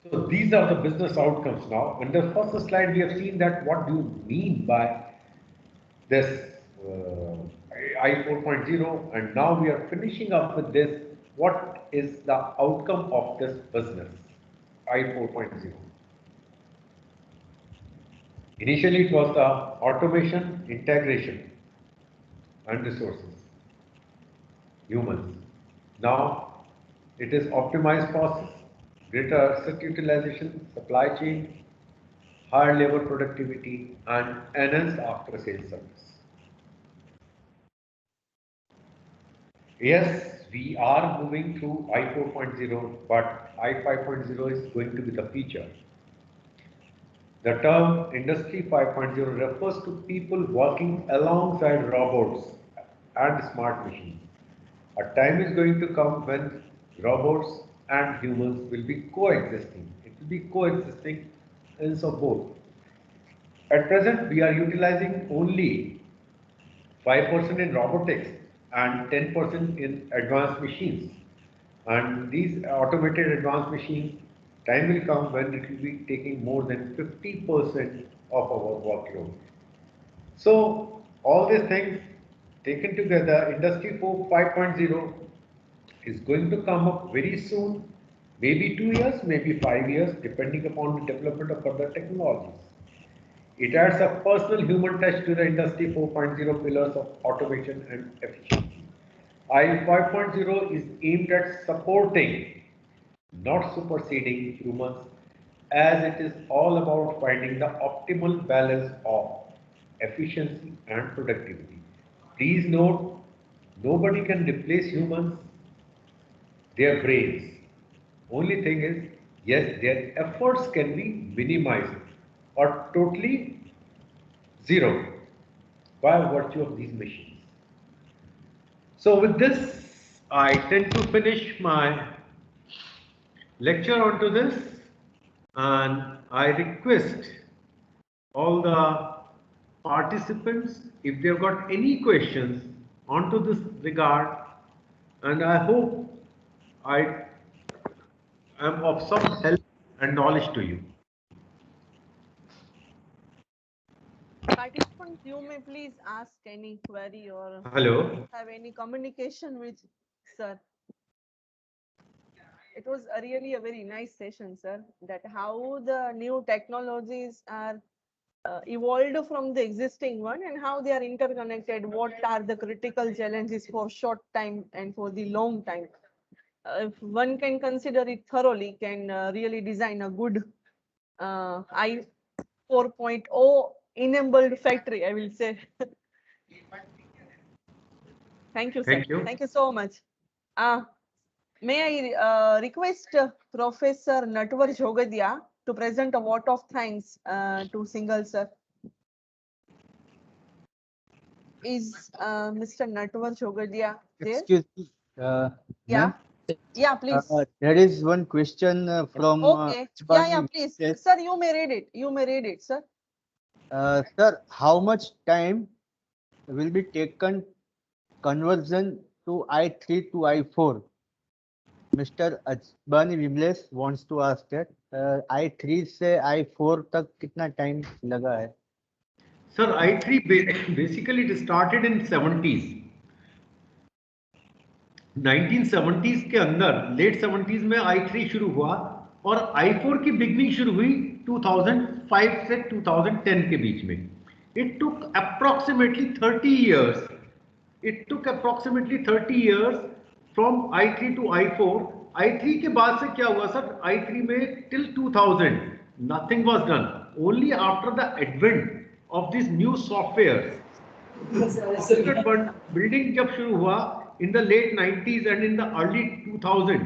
B: So these are the business outcomes now. In the first slide, we have seen that what do you mean by this I 4.0, and now we are finishing up with this. What is the outcome of this business, I 4.0? Initially, it was the automation, integration, and resources, humans. Now, it is optimized process, greater asset utilization, supply chain, higher labor productivity, and enhanced after-sales service. Yes, we are moving through I 4.0, but I 5.0 is going to be the future. The term Industry 5.0 refers to people working alongside robots and smart machines. A time is going to come when robots and humans will be coexisting. It will be coexisting in some both. At present, we are utilizing only 5% in robotics and 10% in advanced machines. And these automated advanced machines, time will come when it will be taking more than 50% of our workload. So all these things taken together, Industry 4 5.0 is going to come up very soon, maybe 2 years, maybe 5 years, depending upon the development of further technologies. It adds a personal human touch to the Industry 4.0 pillars of automation and efficiency. I 5.0 is aimed at supporting, not superseding humans, as it is all about finding the optimal balance of efficiency and productivity. Please note, nobody can replace humans, their brains. Only thing is, yes, their efforts can be minimized or totally zero by virtue of these machines. So with this, I tend to finish my lecture onto this, and I request all the participants if they've got any questions onto this regard, and I hope I am of some help and knowledge to you.
C: Participants, you may please ask any query or
B: Hello.
C: have any communication with sir. It was really a very nice session, sir, that how the new technologies are evolved from the existing one and how they are interconnected, what are the critical challenges for short time and for the long time. If one can consider it thoroughly, can really design a good I 4.0 enabled factory, I will say. Thank you, sir.
B: Thank you.
C: Thank you so much. May I request Professor Natwar Jogadia to present a vote of thanks to Singhal, sir. Is Mr. Natwar Jogadia there?
A: Excuse me,
C: Yeah.
A: ma'am.
C: Yeah, please.
A: There is one question from
C: Okay. Yeah, please.
A: Yes.
C: Sir, you may read it. You may read it, sir.
A: Sir, how much time will be taken conversion to I3 to I4? Mr. Ajbani Vimles wants to ask that I3 से I4 तक कितना time लगा है?
B: Sir, I3 basically it started in 70s. 1970s के अंदर late 70s में I3 शुरू हुआ और I4 की बिगनिंग शुरू हुई 2005 से 2010 के बीच में. It took approximately 30 years. It took approximately 30 years from I3 to I4. I3 के बाद से क्या हुआ सर? I3 में till 2000 nothing was done. Only after the advent of these new softwares, building जब शुरू हुआ in the late 90s and in the early 2000,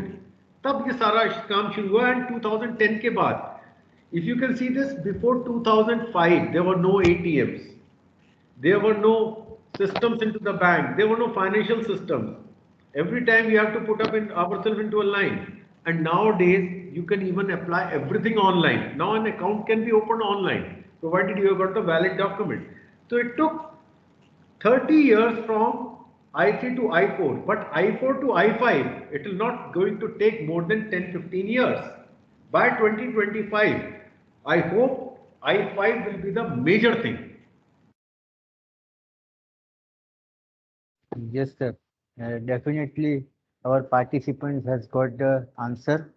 B: तब ये सारा काम शुरू हुआ. and 2010 के बाद, if you can see this, before 2005 there were no ATMs, there were no systems into the bank, there were no financial systems. Every time you have to put up in ourselves into a line, and nowadays you can even apply everything online. Now an account can be opened online provided you have got the valid document. So it took 30 years from I3 to I4, but I4 to I5, it is not going to take more than 10-15 years. By 2025, I hope I5 will be the major thing.
A: Yes, sir. Definitely, our participants has got the answer.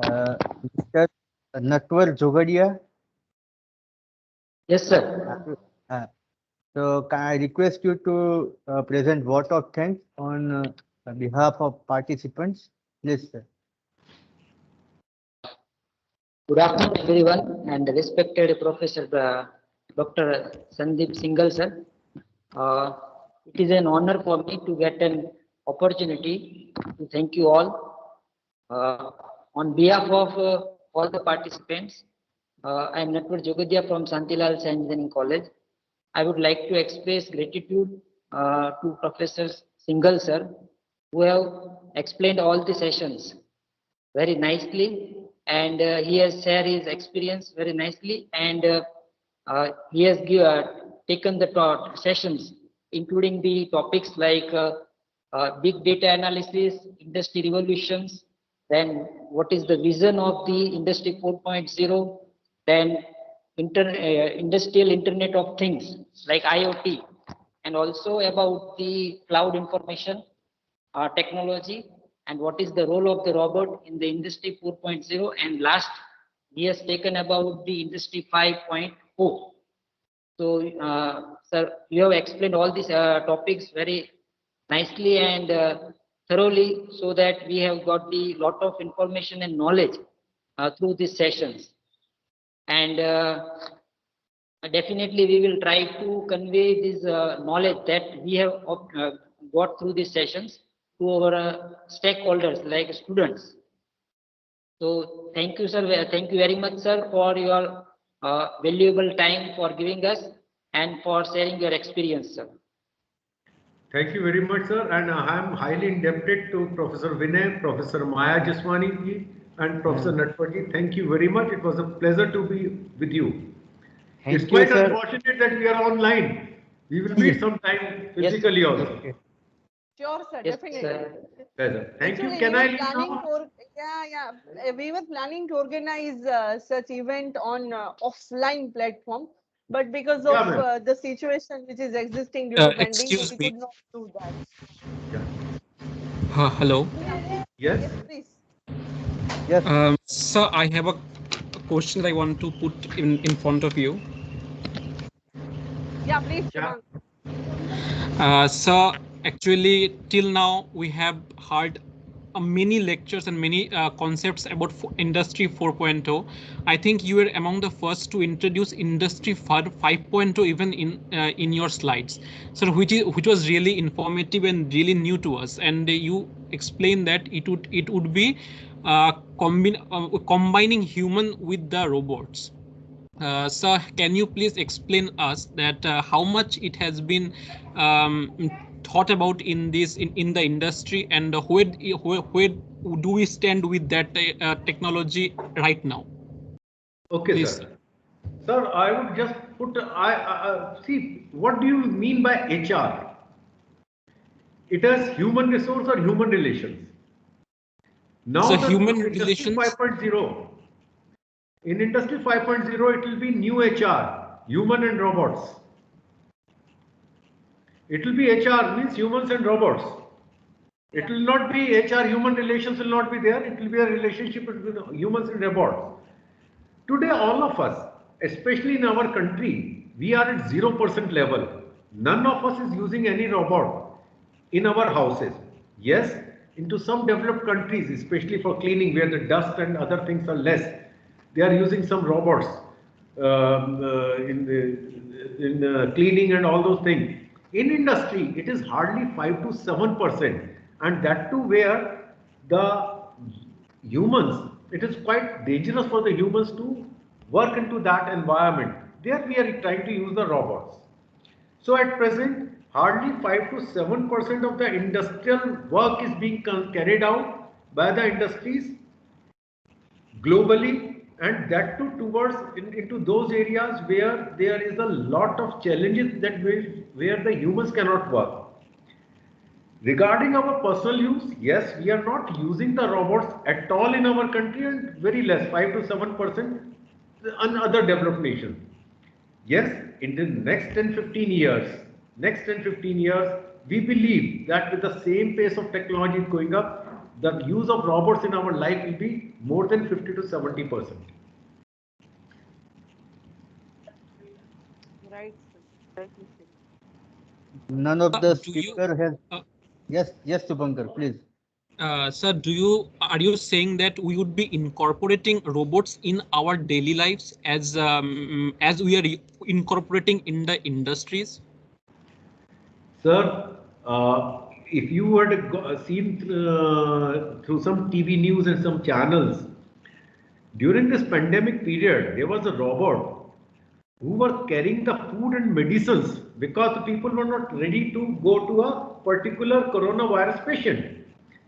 A: Mr. Natwar Jogadia.
D: Yes, sir.
A: So can I request you to present vote of thanks on behalf of participants? Please, sir.
D: Good afternoon, everyone, and respected Professor Dr. Sandeep Singhal, sir. It is an honor for me to get an opportunity to thank you all. On behalf of all the participants, I am Natwar Jogadia from Santilal Science Engineering College. I would like to express gratitude to Professor Singhal sir, who have explained all the sessions very nicely, and he has shared his experience very nicely, and he has taken the sessions, including the topics like big data analysis, industry revolutions, then what is the vision of the industry 4.0, then industrial internet of things like IoT, and also about the cloud information technology, and what is the role of the robot in the industry 4.0, and last he has taken about the industry 5.0. So sir, you have explained all these topics very nicely and thoroughly, so that we have got the lot of information and knowledge through these sessions, and definitely we will try to convey this knowledge that we have got through these sessions to our stakeholders like students. So thank you, sir. Thank you very much, sir, for your valuable time for giving us and for sharing your experience, sir.
B: Thank you very much, sir. And I am highly indebted to Professor Vinay, Professor Maya Jaswani ji, and Professor Natwar. Thank you very much. It was a pleasure to be with you. It's quite unfortunate that we are online. We will meet sometime physically also.
C: Sure, sir,
D: Yes,
C: definitely.
D: sir.
B: Pleasure. Thank
C: Actually,
B: you. Can
C: we
B: I
C: were
B: leave
C: planning
B: now?
C: to, we were planning to organize such event on offline platform, but because
B: Yeah,
C: of
B: ma'am.
C: the situation which is existing due to pandemic, so
E: Excuse
C: we
E: me.
C: could not do that.
B: Yeah.
E: Hello.
C: Yeah.
B: Yes.
C: Yes, please.
A: Yes.
E: Sir, I have a question that I want to put in front of you.
C: Yeah, please,
B: Yeah.
C: Shubham.
E: Sir, actually, till now, we have heard many lectures and many concepts about Industry 4.0. I think you were among the first to introduce Industry 5.0 even in your slides. So which was really informative and really new to us. And you explained that it would be combining human with the robots. Sir, can you please explain us that how much it has been thought about in this in the industry, and where do we stand with that technology right now?
B: Okay,
E: Please.
B: sir. Sir, I would just put, see, what do you mean by HR? It is human resource or human relations. Now
E: So
B: the
E: human
B: Industry
E: relations.
B: 5.0, in Industry 5.0, it will be new HR, human and robots. It will be HR means humans and robots. It will not be HR, human relations will not be there. It will be a relationship between humans and robots. Today, all of us, especially in our country, we are at 0% level. None of us is using any robot in our houses. Yes, into some developed countries, especially for cleaning where the dust and other things are less, they are using some robots in cleaning and all those things. In industry, it is hardly 5 to 7%, and that too where the humans, it is quite dangerous for the humans to work into that environment. There we are trying to use the robots. So at present, hardly 5 to 7% of the industrial work is being carried out by the industries globally, and that too towards into those areas where there is a lot of challenges that where the humans cannot work. Regarding our personal use, yes, we are not using the robots at all in our country, and very less, 5 to 7% in other developed nations. Yes, in the next 10, 15 years, we believe that with the same pace of technology going up, the use of robots in our life will be more than 50 to 70%.
C: Right.
A: None of the
E: Do you,
A: speaker has. Yes, Subhankar, please.
E: sir, are you saying that we would be incorporating robots in our daily lives as we are incorporating in the industries?
B: Sir, if you were to seen through some TV news and some channels, during this pandemic period, there was a robot who were carrying the food and medicines because the people were not ready to go to a particular coronavirus patient.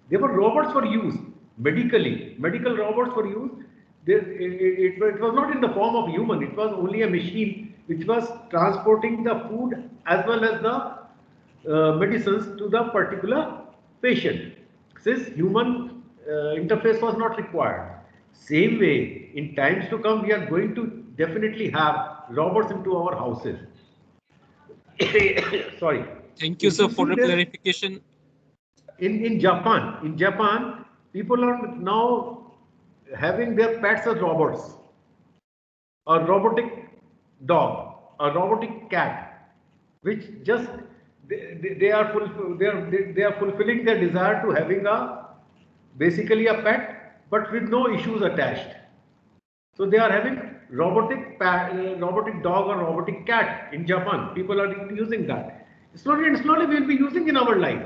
B: There were robots were used medically. Medical robots were used. It was not in the form of human. It was only a machine which was transporting the food as well as the medicines to the particular patient. Since human interface was not required. Same way, in times to come, we are going to definitely have robots into our houses. Sorry.
E: Thank you,
B: If
E: sir,
B: you
E: for
B: see
E: the
B: this,
E: clarification.
B: in Japan, people are now having their pets as robots, a robotic dog, a robotic cat, which just they are they are fulfilling their desire to having a basically a pet, but with no issues attached. So they are having robotic dog or robotic cat in Japan. People are using that. Slowly and slowly we will be using in our life.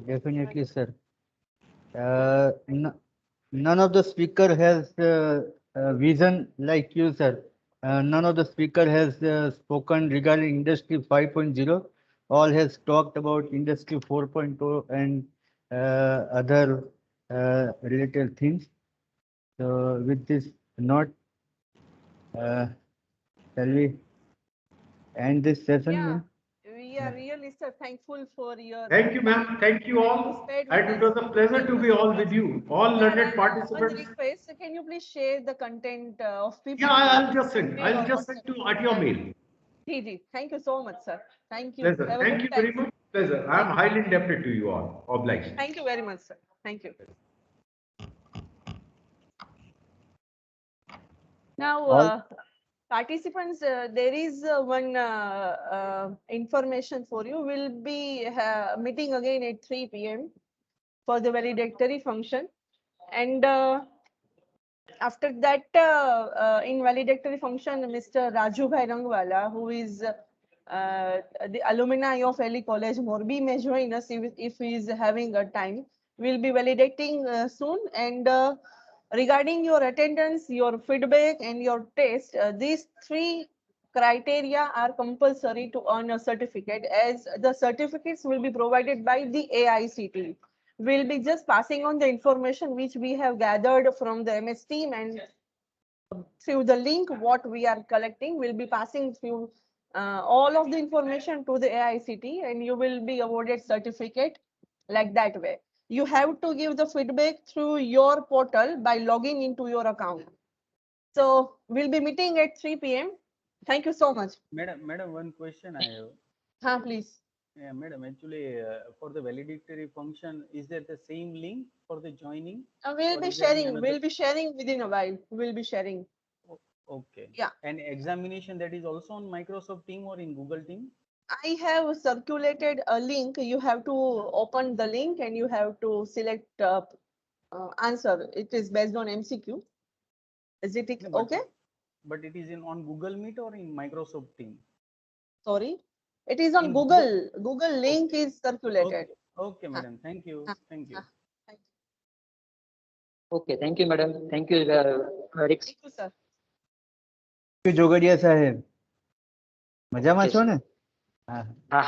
A: Definitely, sir. None of the speaker has vision like you, sir. None of the speaker has spoken regarding Industry 5.0. All has talked about Industry 4.0 and other related things. So with this note, shall we end this session?
C: Yeah,
A: ma'am?
C: we are really, sir, thankful for your
B: Thank you, ma'am.
C: time
B: Thank you
C: and
B: all.
C: you stayed
B: And
C: with
B: it was
C: us.
B: a pleasure
C: Thank
B: to
C: you
B: be
C: so
B: all
C: much.
B: with you, all
C: Sir,
B: learned
C: and one
B: participants.
C: request, can you please share the content of
B: Yeah,
C: PPT?
B: I'll just send.
C: Mail
B: I'll
C: or
B: just send
C: WhatsApp?
B: to at your mail.
C: Ji. Thank you so much, sir. Thank you.
B: Pleasure.
C: Have a
B: Thank
C: good
B: you
C: time.
B: very much. Pleasure. I
C: Thank
B: am
C: you.
B: highly indebted to you all. Obliged.
C: Thank you very much, sir. Thank you. Now,
A: All
C: participants, there is one information for you. We'll be meeting again at 3 p.m. for the valedictory function. And after that, in valedictory function, Mr. Raju Bhai Rangwala, who is the alumni of LE College Morbi, may join us if he is having a time. We'll be validating soon. And regarding your attendance, your feedback, and your test, these three criteria are compulsory to earn a certificate, as the certificates will be provided by the AICTE. We'll be just passing on the information which we have gathered from the MS team, and through the link what we are collecting, we'll be passing through all of the information to the AICTE, and you will be awarded certificate like that way. You have to give the feedback through your portal by logging into your account. So we'll be meeting at 3 p.m. Thank you so much.
F: Madam, one question I have.
C: Please.
F: Yeah, madam, actually, for the valedictory function, is there the same link for the joining?
C: We'll
F: Or
C: be
F: is there any
C: sharing.
F: another-
C: We'll be sharing within a while. We'll be sharing.
F: Okay.
C: Yeah.
F: And examination, that is also on Microsoft Team or in Google Team?
C: I have circulated a link. You have to open the link and you have to select answer. It is based on MCQ. Is it
F: No, but-
C: okay?
F: But it is on Google Meet or in Microsoft Team?
C: Sorry. It is on
F: In
C: Google. Google link is circulated.
F: Okay, madam. Thank you. Thank you.
C: Thank
D: Okay, thank you, madam. Thank you, Rick.
C: you, sir.
A: Jogadiya સાહેબ મજામાં
D: Okay,
A: છો
D: sir.
A: ને? હા.